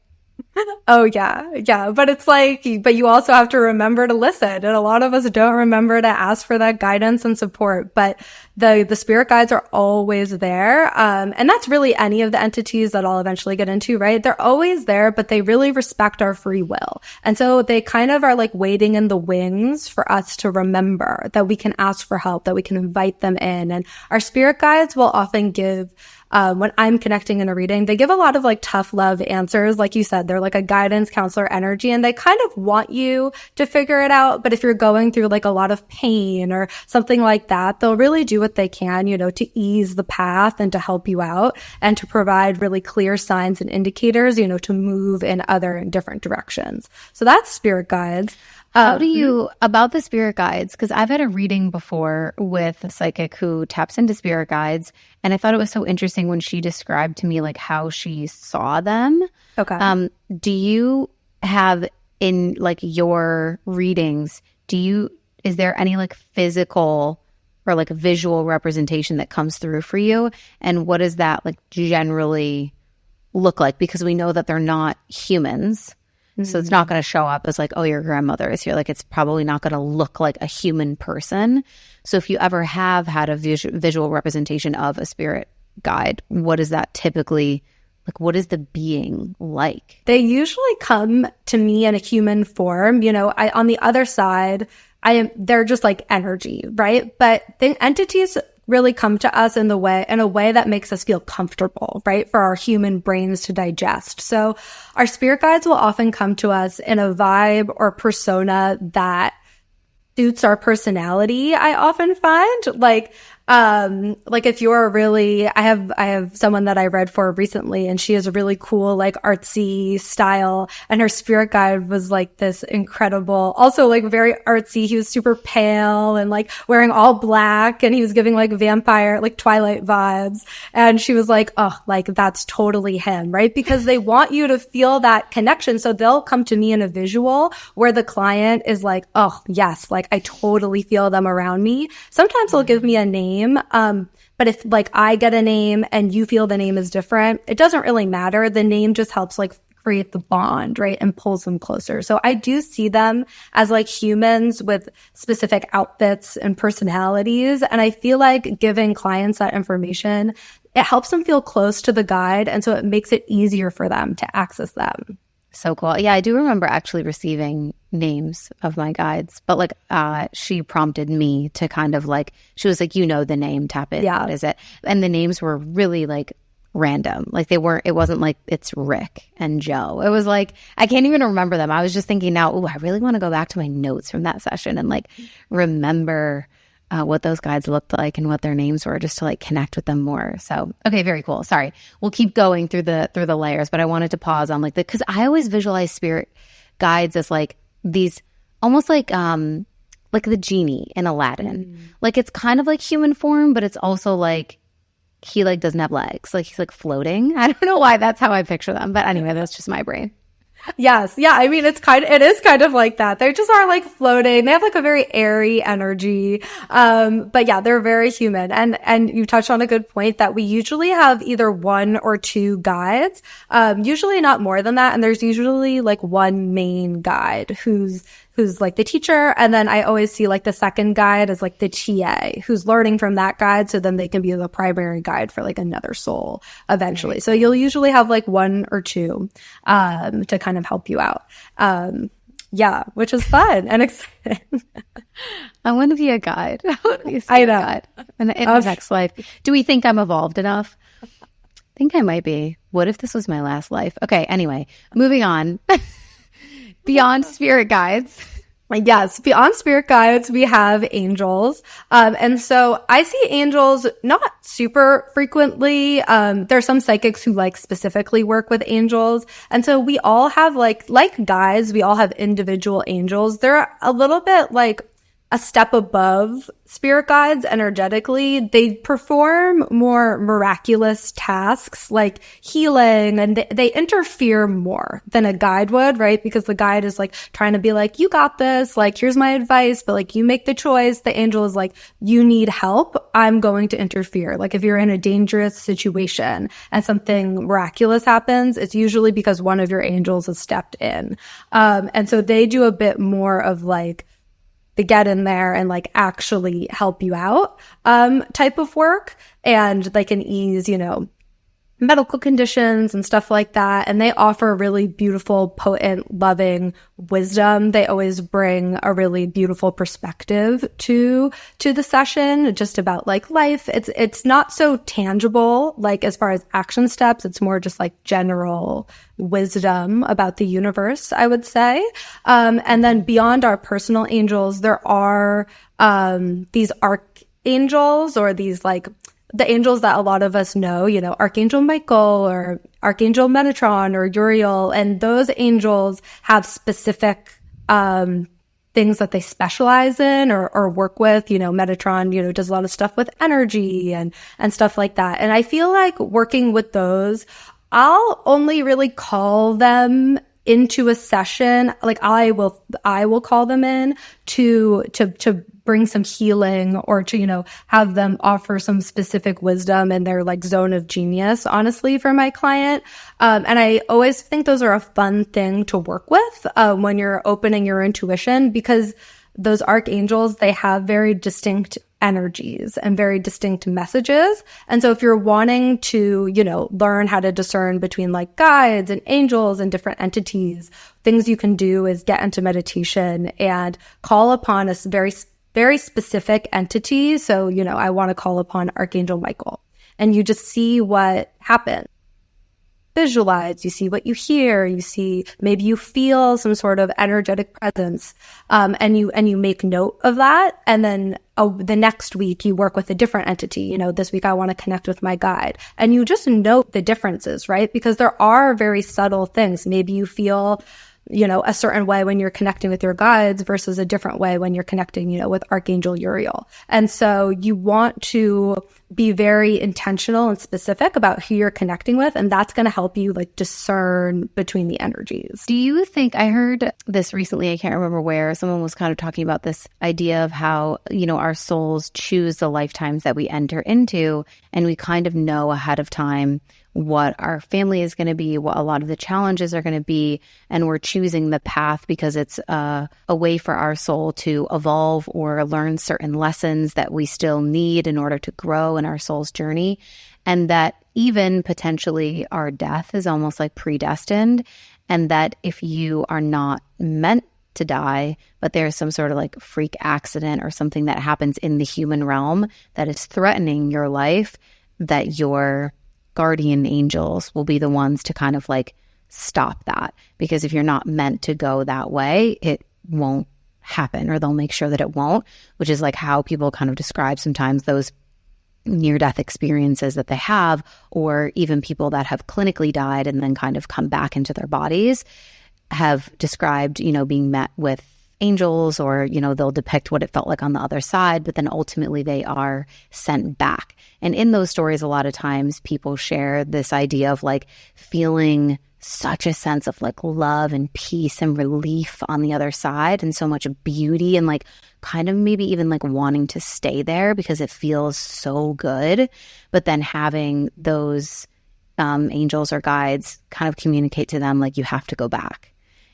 Oh, yeah. Yeah. But it's like, but you also have to remember to listen. And a lot of us don't remember to ask for that guidance and support. But the spirit guides are always there. And that's really any of the entities that I'll eventually get into, right? They're always there, but they really respect our free will. And so they kind of are like waiting in the wings for us to remember that we can ask for help, that we can invite them in. And our spirit guides will often give when I'm connecting in a reading, they give a lot of like tough love answers. Like you said, they're like a guidance counselor energy and they kind of want you to figure it out. But if you're going through like a lot of pain or something like that, they'll really do what they can, to ease the path and to help you out and to provide really clear signs and indicators, to move in other and different directions. So that's spirit guides. How do you, about the spirit guides, because I've had a reading before with a psychic who taps into spirit guides, and I thought it was so interesting when she described to me like how she saw them. Okay. Do you have in like your readings, is there any like physical or like visual representation that comes through for you? And what does that like generally look like? Because we know that they're not humans. So it's not going to show up as like, oh, your grandmother is here. Like, it's probably not going to look like a human person. So if you ever have had a visual representation of a spirit guide, what is that typically, like, what is the being like? They usually come to me in a human form. On the other side, they're just like energy, right? But the entities really come to us in a way that makes us feel comfortable, right? For our human brains to digest. So our spirit guides will often come to us in a vibe or persona that suits our personality. I often find like if you're really, I have someone that I read for recently and she has a really cool, like artsy style and her spirit guide was like this incredible, also like very artsy. He was super pale and like wearing all black and he was giving like vampire, like Twilight vibes. And she was like, oh, like that's totally him, right? Because they want you to feel that connection. So they'll come to me in a visual where the client is like, oh yes, like I totally feel them around me. Sometimes they'll give me a name. But if like I get a name and you feel the name is different, it doesn't really matter. The name just helps like create the bond, right? And pulls them closer. So I do see them as like humans with specific outfits and personalities. And I feel like giving clients that information, it helps them feel close to the guide. And so it makes it easier for them to access them. So cool. Yeah, I do remember actually receiving names of my guides, but like she prompted me to kind of like, she was like, the name, tap it. Yeah. What is it? And the names were really like random. Like it wasn't like it's Rick and Joe. It was like, I can't even remember them. I was just thinking now, I really want to go back to my notes from that session and like remember what those guides looked like and what their names were, just to like connect with them more. So, okay, very cool. Sorry. We'll keep going through the layers, but I wanted to pause on like because I always visualize spirit guides as like these almost like the genie in Aladdin. Like it's kind of like human form, but it's also like he like doesn't have legs. Like he's like floating. I don't know why that's how I picture them. But anyway, that's just my brain. Yes. Yeah. I mean, it is kind of like that. They just are like floating. They have like a very airy energy. But yeah, they're very human. And you touched on a good point that we usually have either one or two guides, usually not more than that. And there's usually like one main guide who's like the teacher. And then I always see like the second guide as like the TA who's learning from that guide. So then they can be the primary guide for like another soul eventually. So you'll usually have like one or two, to kind of help you out. Yeah, which is fun and exciting. I want to be a guide. I want to be a spirit guide in the next life. Do we think I'm evolved enough? I think I might be. What if this was my last life? Okay. Anyway, moving on. Beyond spirit guides. Yes, beyond spirit guides, we have angels. And so I see angels not super frequently. There's some psychics who like specifically work with angels. And so we all have like guides, we all have individual angels. They're a little bit like a step above spirit guides energetically. They perform more miraculous tasks like healing, and they interfere more than a guide would, right? Because the guide is like trying to be like, you got this, like, here's my advice, but like, you make the choice. The angel is like, you need help. I'm going to interfere. Like if you're in a dangerous situation and something miraculous happens, it's usually because one of your angels has stepped in. And so they do a bit more of like, the get in there and like actually help you out type of work, and they can ease, medical conditions and stuff like that. And they offer really beautiful, potent, loving wisdom. They always bring a really beautiful perspective to the session, just about like life. It's not so tangible, like as far as action steps. It's more just like general wisdom about the universe, I would say. And then beyond our personal angels, there are these archangels, or these like the angels that a lot of us know, Archangel Michael or Archangel Metatron or Uriel. And those angels have specific things that they specialize in or work with. Metatron, does a lot of stuff with energy and stuff like that. And I feel like working with those, I'll only really call them into a session. Like I will call them in to bring some healing, or to, have them offer some specific wisdom in their like zone of genius, honestly, for my client. And I always think those are a fun thing to work with, when you're opening your intuition, because those archangels, they have very distinct energies and very distinct messages. And so if you're wanting to, learn how to discern between like guides and angels and different entities, things you can do is get into meditation and call upon a very specific entity. So, I want to call upon Archangel Michael, and you just see what happens. Visualize, you see what you hear, you see, maybe you feel some sort of energetic presence, and you make note of that. And then the next week you work with a different entity. This week I want to connect with my guide, and you just note the differences, right? Because there are very subtle things. Maybe you feel a certain way when you're connecting with your guides versus a different way when you're connecting, with Archangel Uriel. And so you want to be very intentional and specific about who you're connecting with. And that's going to help you like discern between the energies. Do you think, I heard this recently, I can't remember where, someone was kind of talking about this idea of how, our souls choose the lifetimes that we enter into, and we kind of know ahead of time what our family is going to be, what a lot of the challenges are going to be, and we're choosing the path because it's a way for our soul to evolve or learn certain lessons that we still need in order to grow in our soul's journey, and that even potentially our death is almost like predestined, and that if you are not meant to die, but there's some sort of like freak accident or something that happens in the human realm that is threatening your life, that your guardian angels will be the ones to kind of like stop that. Because if you're not meant to go that way, it won't happen, or they'll make sure that it won't, which is like how people kind of describe sometimes those near-death experiences that they have, or even people that have clinically died and then kind of come back into their bodies have described, being met with angels, or, they'll depict what it felt like on the other side, but then ultimately they are sent back. And in those stories, a lot of times people share this idea of like feeling such a sense of like love and peace and relief on the other side, and so much beauty, and like kind of maybe even like wanting to stay there because it feels so good. But then having those angels or guides kind of communicate to them like, you have to go back.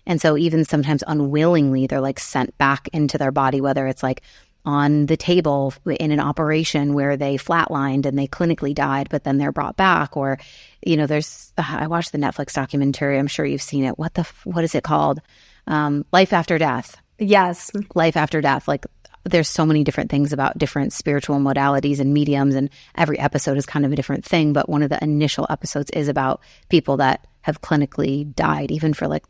And so even sometimes unwillingly, they're like sent back into their body, whether it's like on the table in an operation where they flatlined and they clinically died, but then they're brought back. Or, I watched the Netflix documentary. I'm sure you've seen it. What is it called? Life After Death. Yes. Life After Death. Like, there's so many different things about different spiritual modalities and mediums, and every episode is kind of a different thing. But one of the initial episodes is about people that have clinically died, even for like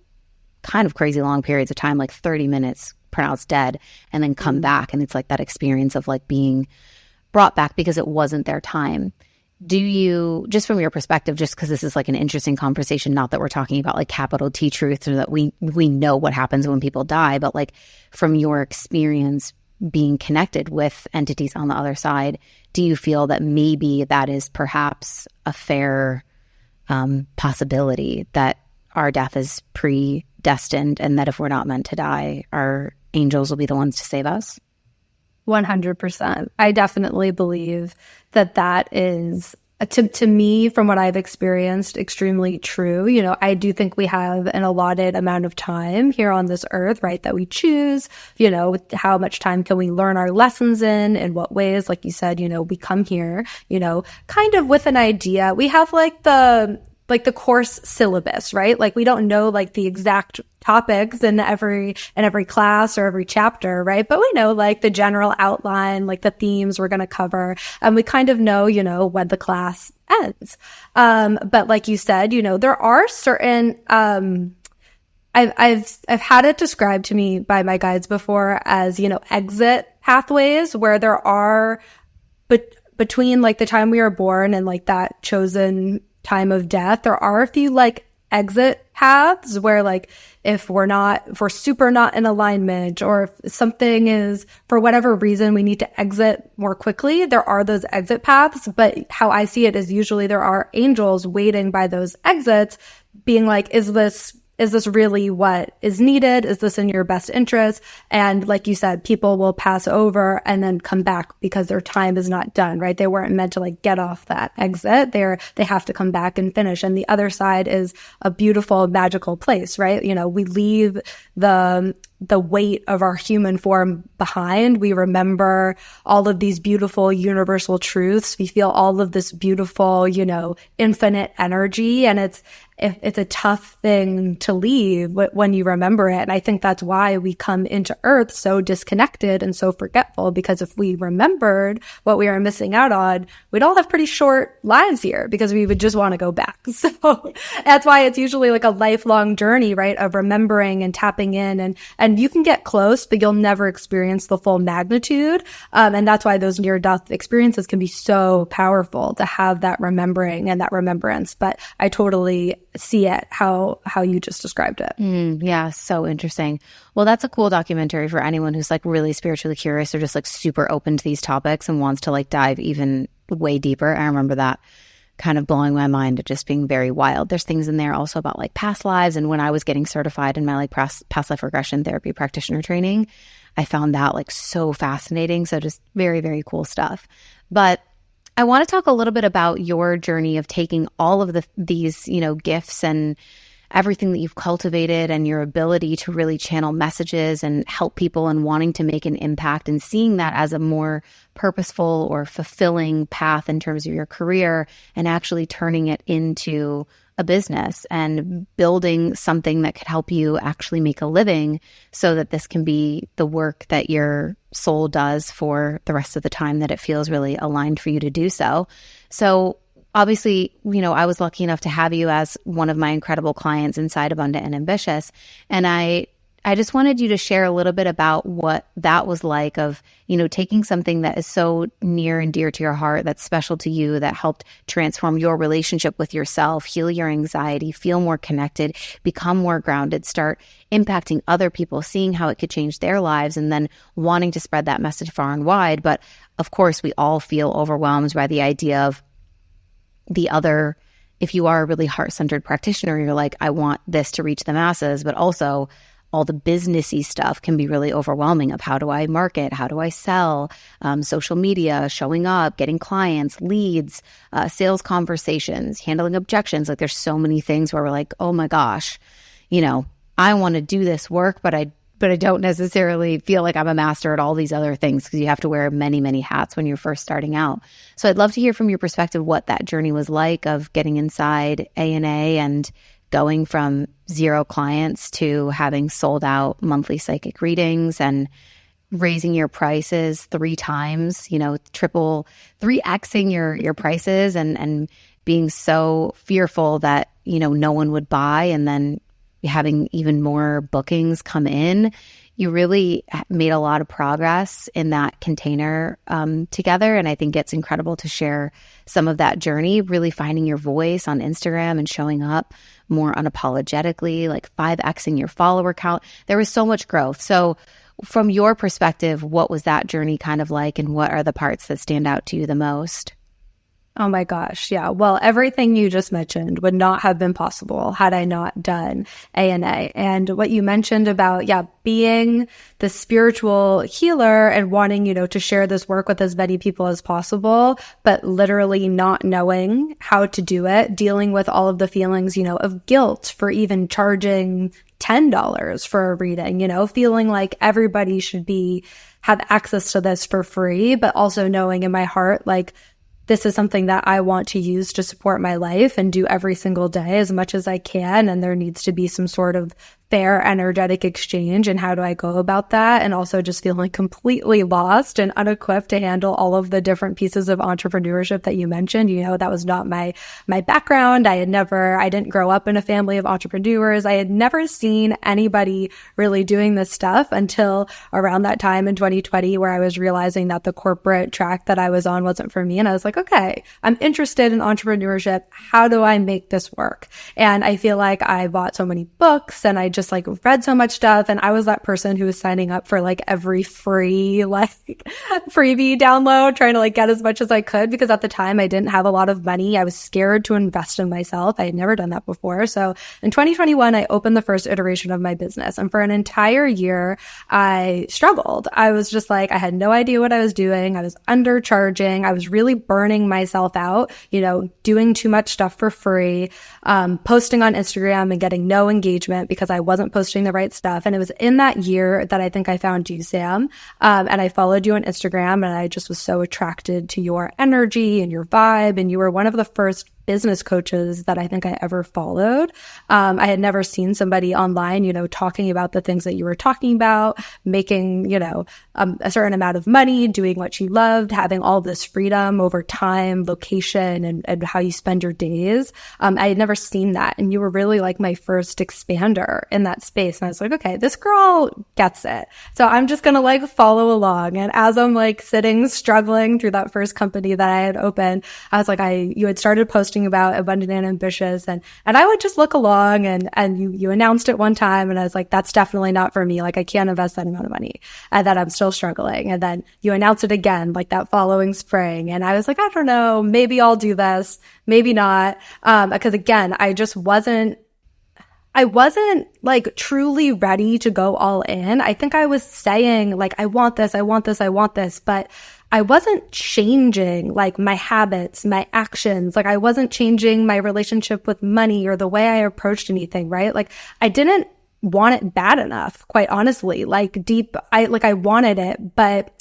kind of crazy long periods of time, like 30 minutes pronounced dead, and then come back. And it's like that experience of like being brought back because it wasn't their time. Do you, just from your perspective, just because this is like an interesting conversation, not that we're talking about like capital T truth or that we know what happens when people die, but like from your experience being connected with entities on the other side, do you feel that maybe that is perhaps a fair possibility that our death is predestined, and that if we're not meant to die, our angels will be the ones to save us? 100%. I definitely believe that is, to me, from what I've experienced, extremely true. I do think we have an allotted amount of time here on this earth, right, that we choose. How much time can we learn our lessons in what ways? Like you said, we come here, kind of with an idea. We have like the course syllabus, right? Like we don't know like the exact topics in every class or every chapter, right? But we know like the general outline, like the themes we're going to cover, and we kind of know, when the class ends. But like you said, there are certain, I've had it described to me by my guides before as, exit pathways, where there are, but between like the time we were born and like that chosen time of death, there are a few like exit paths where like if we're super not in alignment, or if something is for whatever reason we need to exit more quickly, there are those exit paths. But how I see it is usually there are angels waiting by those exits, being like, is this really what is needed? Is this in your best interest? And like you said, people will pass over and then come back because their time is not done, right? They weren't meant to like get off that exit. They have to come back and finish. And the other side is a beautiful, magical place, right? We leave the weight of our human form behind. We remember all of these beautiful universal truths. We feel all of this beautiful, infinite energy. And it's a tough thing to leave when you remember it. And I think that's why we come into Earth so disconnected and so forgetful, because if we remembered what we were missing out on, we'd all have pretty short lives here because we would just want to go back. So that's why it's usually like a lifelong journey, right, of remembering and tapping in, and you can get close, but you'll never experience the full magnitude. And that's why those near-death experiences can be so powerful, to have that remembering and that remembrance. But I totally see it how you just described it. Yeah, so interesting. Well, that's a cool documentary for anyone who's like really spiritually curious or just like super open to these topics and wants to like dive even way deeper. I remember that kind of blowing my mind, just being very wild. There's things in there also about like past lives. And when I was getting certified in my like past life regression therapy practitioner training, I found that like so fascinating. So just very, very cool stuff. But I want to talk a little bit about your journey of taking all of these, gifts and everything that you've cultivated, and your ability to really channel messages and help people and wanting to make an impact, and seeing that as a more purposeful or fulfilling path in terms of your career, and actually turning it into a business and building something that could help you actually make a living, so that this can be the work that your soul does for the rest of the time that it feels really aligned for you to do so. So obviously, I was lucky enough to have you as one of my incredible clients inside Abundant and Ambitious. And I I just wanted you to share a little bit about what that was like of, taking something that is so near and dear to your heart, that's special to you, that helped transform your relationship with yourself, heal your anxiety, feel more connected, become more grounded, start impacting other people, seeing how it could change their lives, and then wanting to spread that message far and wide. But of course, we all feel overwhelmed by the idea of the other. If you are a really heart-centered practitioner, you're like, I want this to reach the masses, but also all the businessy stuff can be really overwhelming of how do I market, how do I sell, social media, showing up, getting clients, leads, sales conversations, handling objections. Like there's so many things where we're like, oh my gosh, I want to do this work, but I don't necessarily feel like I'm a master at all these other things, because you have to wear many, many hats when you're first starting out. So I'd love to hear from your perspective what that journey was like of getting inside A&A and going from 0 clients to having sold out monthly psychic readings and raising your prices 3 times, 3xing your prices and being so fearful that, no one would buy, and then having even more bookings come in. You really made a lot of progress in that container together. And I think it's incredible to share some of that journey, really finding your voice on Instagram and showing up more unapologetically, like 5xing your follower count. There was so much growth. So from your perspective, what was that journey kind of like, and what are the parts that stand out to you the most? Oh my gosh. Yeah. Well, everything you just mentioned would not have been possible had I not done A&A. And what you mentioned about, being the spiritual healer and wanting, to share this work with as many people as possible, but literally not knowing how to do it, dealing with all of the feelings, of guilt for even charging $10 for a reading, feeling like everybody should have access to this for free, but also knowing in my heart, like, this is something that I want to use to support my life and do every single day as much as I can. And there needs to be some sort of fair energetic exchange. And how do I go about that? And also just feeling completely lost and unequipped to handle all of the different pieces of entrepreneurship that you mentioned. That was not my background. I didn't grow up in a family of entrepreneurs. I had never seen anybody really doing this stuff until around that time in 2020, where I was realizing that the corporate track that I was on wasn't for me. And I was like, okay, I'm interested in entrepreneurship. How do I make this work? And I feel like I bought so many books and I just read so much stuff. And I was that person who was signing up for every free freebie download, trying to get as much as I could, because at the time I didn't have a lot of money. I was scared to invest in myself. I had never done that before. So in 2021, I opened the first iteration of my business. And for an entire year, I struggled. I was just I had no idea what I was doing. I was undercharging. I was really burning myself out, doing too much stuff for free, posting on Instagram and getting no engagement because I wasn't posting the right stuff. And it was in that year that I think I found you, Sam. And I followed you on Instagram, and I just was so attracted to your energy and your vibe. And you were one of the first business coaches that I think I ever followed. I had never seen somebody online, talking about the things that you were talking about, making, a certain amount of money, doing what you loved, having all this freedom over time, location, and how you spend your days. I had never seen that. And you were really my first expander in that space. And I was like, okay, this girl gets it. So I'm just going to follow along. And as I'm sitting, struggling through that first company that I had opened, I was like, you had started posting about Abundant and Ambitious, and I would just look along, and you announced it one time, and I was like, that's definitely not for me. I can't invest that amount of money, and that I'm still struggling. And then you announced it again, that following spring, and I was like, I don't know, maybe I'll do this, maybe not, because again, I wasn't truly ready to go all in. I think I was saying I want this, I want this, I want this, but I wasn't changing my habits, my actions. I wasn't changing my relationship with money or the way I approached anything, right? I didn't want it bad enough, quite honestly. I wanted it, but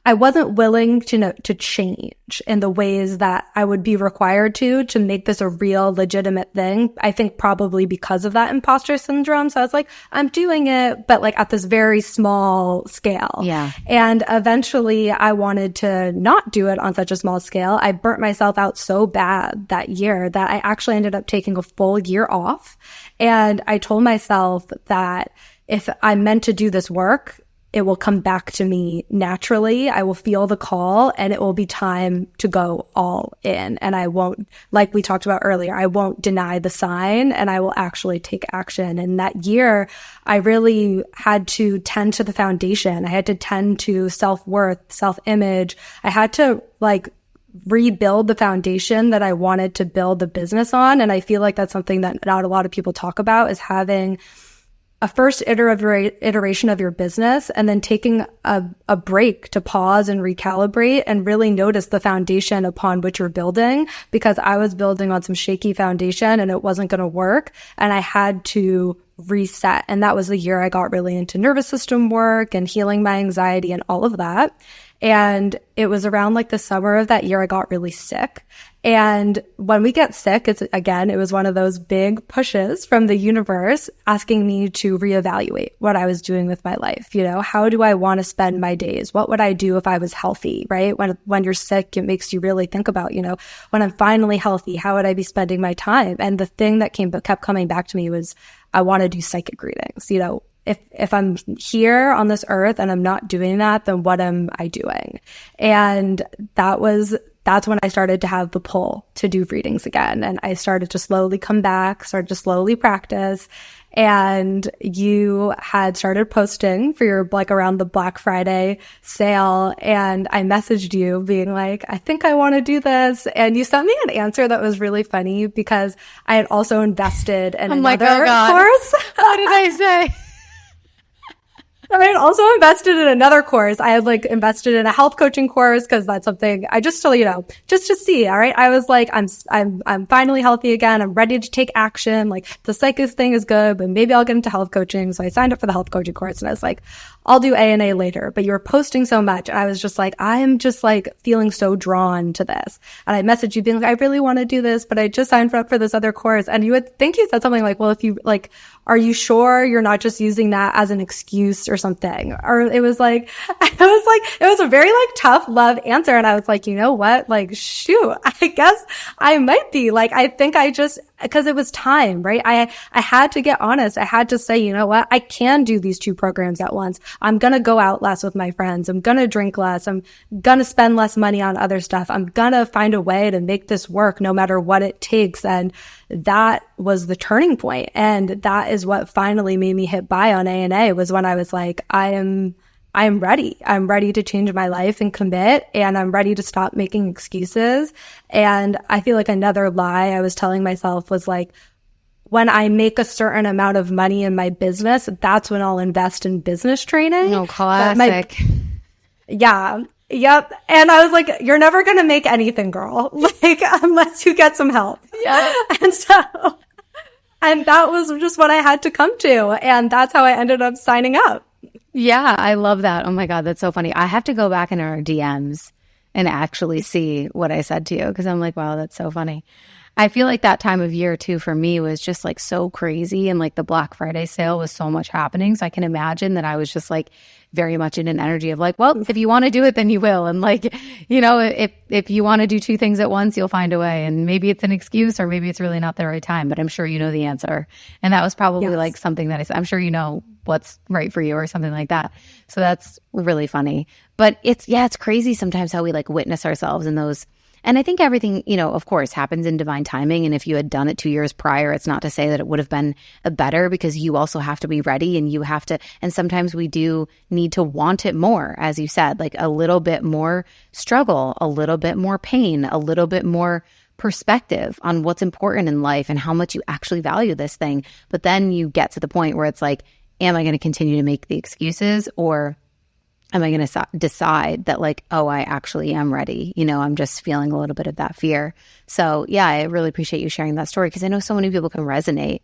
I wasn't willing to change in the ways that I would be required to make this a real legitimate thing. I think probably because of that imposter syndrome. So I was like, I'm doing it, but at this very small scale. Yeah. And eventually I wanted to not do it on such a small scale. I burnt myself out so bad that year that I actually ended up taking a full year off. And I told myself that if I'm meant to do this work, it will come back to me naturally. I will feel the call and it will be time to go all in. And I won't, like we talked about earlier, I won't deny the sign and I will actually take action. And that year, I really had to tend to the foundation. I had to tend to self-worth, self-image. I had to rebuild the foundation that I wanted to build the business on. And I feel like that's something that not a lot of people talk about, is having a first iteration of your business and then taking a break to pause and recalibrate and really notice the foundation upon which you're building, because I was building on some shaky foundation and it wasn't going to work. And I had to reset. And that was the year I got really into nervous system work and healing my anxiety and all of that. And it was around the summer of that year I got really sick. And when we get sick, it was one of those big pushes from the universe asking me to reevaluate what I was doing with my life. How do I want to spend my days? What would I do if I was healthy, right? When you're sick, it makes you really think about, when I'm finally healthy, how would I be spending my time? And the thing that kept coming back to me was, I want to do psychic readings. If I'm here on this earth and I'm not doing that, then what am I doing? And that's when I started to have the pull to do readings again. And I started to slowly come back, started to slowly practice. And you had started posting for your around the Black Friday sale. And I messaged you being like, I think I want to do this. And you sent me an answer that was really funny because I had also invested in another course. What did I say? I had also invested in another course. I had invested in a health coaching course because that's something I just still, just to see. All right. I was like, I'm finally healthy again. I'm ready to take action. The psychic thing is good, but maybe I'll get into health coaching. So I signed up for the health coaching course and I was like, I'll do ANA later, but you were posting so much. And I was just I'm just feeling so drawn to this. And I messaged you being like, I really want to do this, but I just signed up for this other course. And you would think you said something like, well, if you are you sure you're not just using that as an excuse or something? Or it was it was a very tough love answer. And I was like, you know what? Shoot, I guess I might be I think I just, because it was time, right? I had to get honest. I had to say, you know what? I can do these two programs at once. I'm going to go out less with my friends. I'm going to drink less. I'm going to spend less money on other stuff. I'm going to find a way to make this work no matter what it takes. And that was the turning point. And that is what finally made me hit buy on ANA, was when I was like, I'm ready. I'm ready to change my life and commit, and I'm ready to stop making excuses. And I feel like another lie I was telling myself was when I make a certain amount of money in my business, that's when I'll invest in business training. No, classic. Yeah. Yep. And I was like, you're never going to make anything, girl, unless you get some help. Yeah. And that was just what I had to come to. And that's how I ended up signing up. Yeah, I love that. Oh my God, that's so funny. I have to go back in our DMs and actually see what I said to you, because I'm like, wow, that's so funny. I feel like that time of year too for me was just so crazy, and the Black Friday sale was so much happening. So I can imagine that I was just very much in an energy of well, if you want to do it, then you will. And if you want to do two things at once, you'll find a way. And maybe it's an excuse, or maybe it's really not the right time, but I'm sure you know the answer. And that was probably something that I said, I'm sure you know what's right for you or something like that. So that's really funny. But it's crazy sometimes how we witness ourselves in those. And I think everything, of course, happens in divine timing. And if you had done it 2 years prior, it's not to say that it would have been better, because you also have to be ready, and you have to. And sometimes we do need to want it more, as you said, a little bit more struggle, a little bit more pain, a little bit more perspective on what's important in life and how much you actually value this thing. But then you get to the point where it's am I going to continue to make the excuses, or am I going to decide that oh, I actually am ready? I'm just feeling a little bit of that fear. So yeah, I really appreciate you sharing that story, because I know so many people can resonate.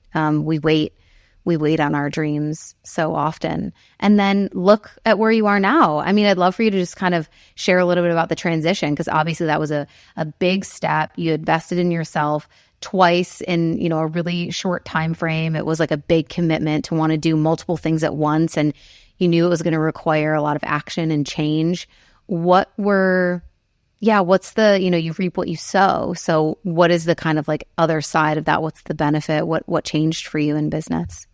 We wait on our dreams so often. And then look at where you are now. I mean, I'd love for you to just kind of share a little bit about the transition, because obviously that was a big step. You invested in yourself twice in, a really short time frame. It was a big commitment to want to do multiple things at once. And you knew it was going to require a lot of action and change. What's the, you reap what you sow. So what is the kind of other side of that? What's the benefit? What changed for you in business?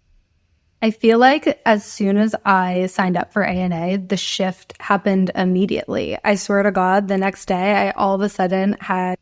I feel like as soon as I signed up for ANA, the shift happened immediately. I swear to God, the next day, I all of a sudden had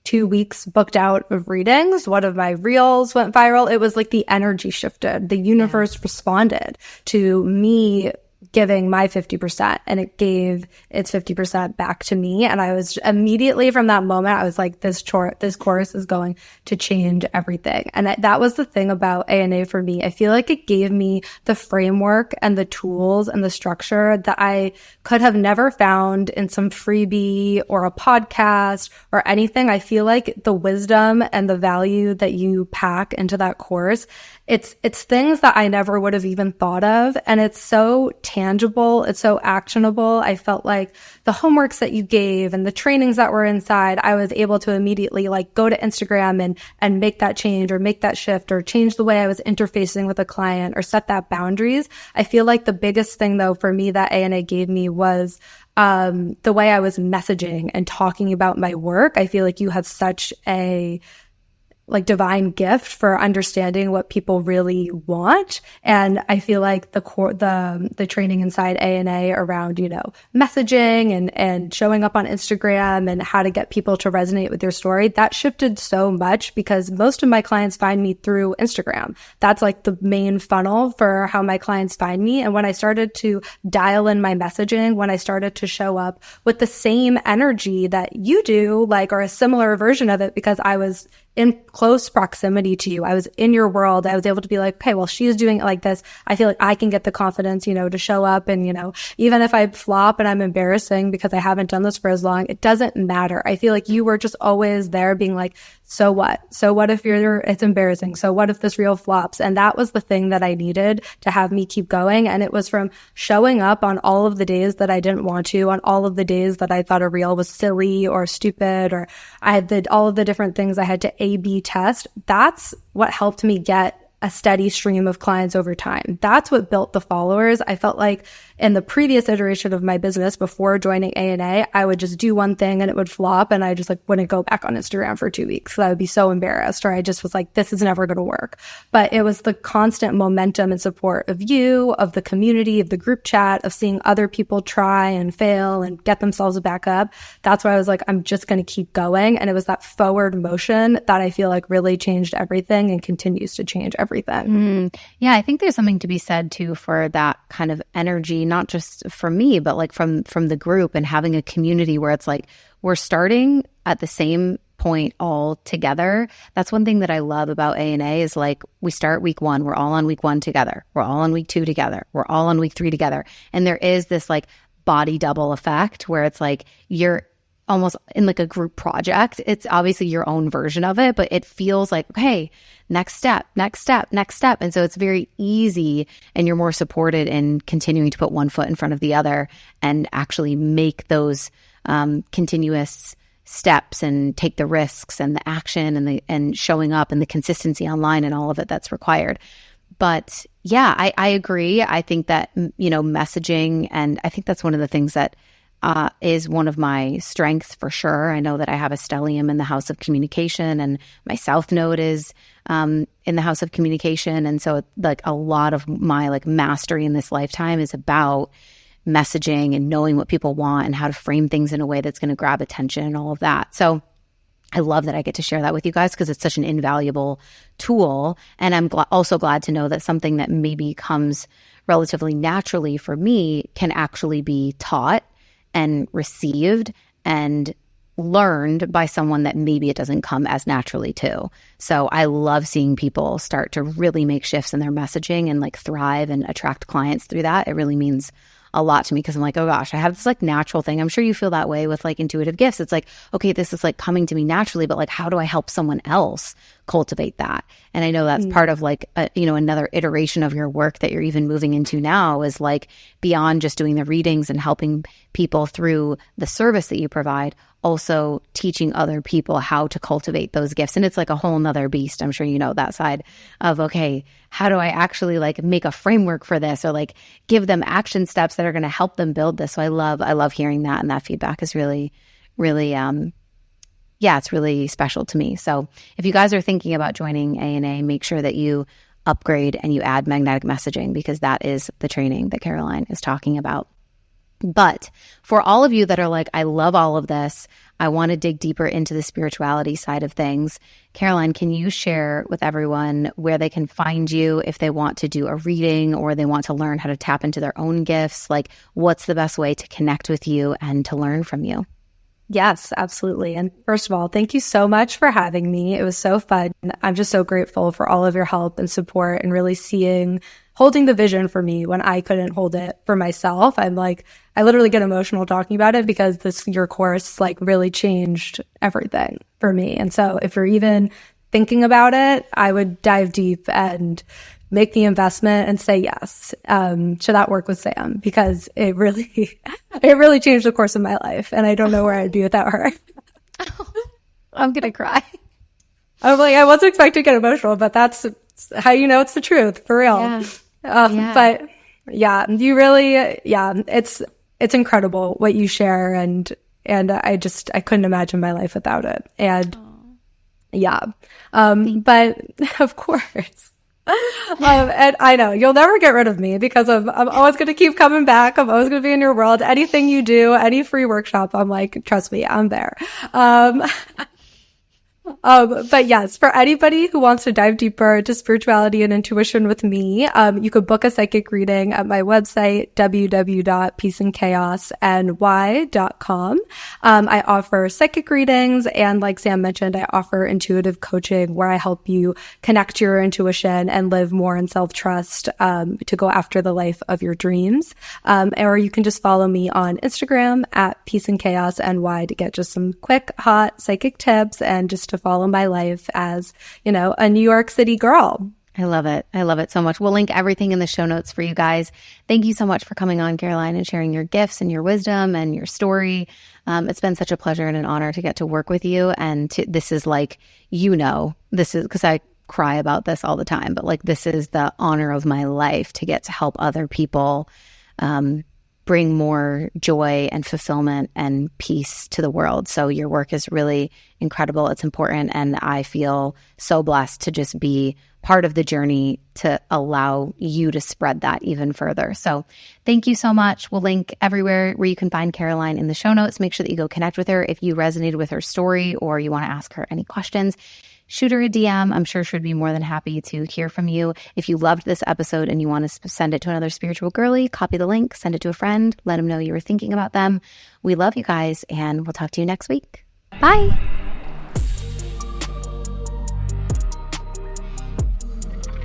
2 weeks booked out of readings. One of my reels went viral. It was like the energy shifted. The universe responded to me giving my 50%, and it gave its 50% back to me. And I was immediately, from that moment, I was like, this course is going to change everything. And that was the thing about ANA for me. I feel like it gave me the framework and the tools and the structure that I could have never found in some freebie or a podcast or anything. I feel like the wisdom and the value that you pack into that course, it's things that I never would have even thought of. And it's so tangible. It's so actionable. I felt like the homeworks that you gave and the trainings that were inside, I was able to immediately like go to Instagram and make that change or make that shift or change the way I was interfacing with a client or set that boundaries. I feel like the biggest thing though for me that ANA gave me was the way I was messaging and talking about my work. I feel like you have such a divine gift for understanding what people really want. And I feel like the training inside ANA around, messaging and showing up on Instagram and how to get people to resonate with your story, that shifted so much because most of my clients find me through Instagram. That's like the main funnel for how my clients find me. And when I started to dial in my messaging, when I started to show up with the same energy that you do, or a similar version of it, because I was in close proximity to you. I was in your world. I was able to be like, okay, well, she's doing it like this. I feel like I can get the confidence, to show up. And, even if I flop and I'm embarrassing because I haven't done this for as long, it doesn't matter. I feel like you were just always there being like, so what? So what if it's embarrassing? So what if this reel flops? And that was the thing that I needed to have me keep going. And it was from showing up on all of the days that I didn't want to, on all of the days that I thought a reel was silly or stupid, or I had all of the different things I had to A/B test. That's what helped me get a steady stream of clients over time. That's what built the followers. I felt like in the previous iteration of my business before joining ANA, I would just do one thing and it would flop and I just wouldn't go back on Instagram for 2 weeks. So I would be so embarrassed, or I just was like, this is never going to work. But it was the constant momentum and support of you, of the community, of the group chat, of seeing other people try and fail and get themselves back up. That's why I was like, I'm just going to keep going. And it was that forward motion that I feel like really changed everything and continues to change everything. Yeah, I think there's something to be said too for that kind of energy, not just from me, but from the group, and having a community where it's like we're starting at the same point all together. That's one thing that I love about ANA is we start week 1, we're all on week 1 together. We're all on week 2 together. We're all on week 3 together. And there is this body double effect where it's you're almost in a group project. It's obviously your own version of it, but it feels like, okay, next step, next step, next step. And so it's very easy and you're more supported in continuing to put one foot in front of the other and actually make those continuous steps and take the risks and the action and showing up and the consistency online and all of it that's required. But yeah, I agree. I think that, messaging, and I think that's one of the things that is one of my strengths for sure. I know that I have a stellium in the house of communication, and my south node is in the house of communication. And so a lot of my mastery in this lifetime is about messaging and knowing what people want and how to frame things in a way that's going to grab attention and all of that. So I love that I get to share that with you guys because it's such an invaluable tool. And I'm also glad to know that something that maybe comes relatively naturally for me can actually be taught and received and learned by someone that maybe it doesn't come as naturally to. So I love seeing people start to really make shifts in their messaging and thrive and attract clients through that. It really means a lot to me because I'm like, oh gosh, I have this natural thing. I'm sure you feel that way with intuitive gifts. It's okay, this is coming to me naturally, but how do I help someone else cultivate that? And I know that's part of another iteration of your work that you're even moving into now is beyond just doing the readings and helping people through the service that you provide, also teaching other people how to cultivate those gifts. And it's a whole nother beast. I'm sure you know that side of, okay, how do I actually make a framework for this or give them action steps that are going to help them build this? So I love hearing that. And that feedback is really, really, it's really special to me. So if you guys are thinking about joining ANA, make sure that you upgrade and you add magnetic messaging, because that is the training that Caroline is talking about. But for all of you that are like, I love all of this, I want to dig deeper into the spirituality side of things, Caroline, can you share with everyone where they can find you if they want to do a reading or they want to learn how to tap into their own gifts? Like, what's the best way to connect with you and to learn from you? Yes, absolutely. And first of all, thank you so much for having me. It was so fun. I'm just so grateful for all of your help and support and really holding the vision for me when I couldn't hold it for myself. I literally get emotional talking about it because your course really changed everything for me. And so if you're even thinking about it, I would dive deep and make the investment and say yes to that work with Sam, because it really changed the course of my life. And I don't know where I'd be without her. I'm going to cry. I'm I wasn't expecting to get emotional, but that's how you know it's the truth, for real. Yeah. But yeah, you really, it's incredible what you share. And I couldn't imagine my life without it. And but of course, and I know you'll never get rid of me because I'm always going to keep coming back. I'm always going to be in your world. Anything you do, any free workshop, I'm trust me, I'm there. But yes, for anybody who wants to dive deeper into spirituality and intuition with me, you could book a psychic reading at my website, www.peaceandchaosny.com. I offer psychic readings, and like Sam mentioned, I offer intuitive coaching where I help you connect to your intuition and live more in self-trust, to go after the life of your dreams. Or you can just follow me on Instagram at peaceandchaosny to get just some quick, hot psychic tips and just to follow my life as, a New York City girl. I love it. I love it so much. We'll link everything in the show notes for you guys. Thank you so much for coming on, Caroline, and sharing your gifts and your wisdom and your story. It's been such a pleasure and an honor to get to work with you. And this is this is because I cry about this all the time, but this is the honor of my life to get to help other people bring more joy and fulfillment and peace to the world. So your work is really incredible. It's important. And I feel so blessed to just be part of the journey to allow you to spread that even further. So thank you so much. We'll link everywhere where you can find Caroline in the show notes. Make sure that you go connect with her. If you resonated with her story or you want to ask her any questions, shoot her a DM. I'm sure she'd be more than happy to hear from you. If you loved this episode and you want to send it to another spiritual girly, copy the link, send it to a friend, let them know you were thinking about them. We love you guys, and we'll talk to you next week. Bye.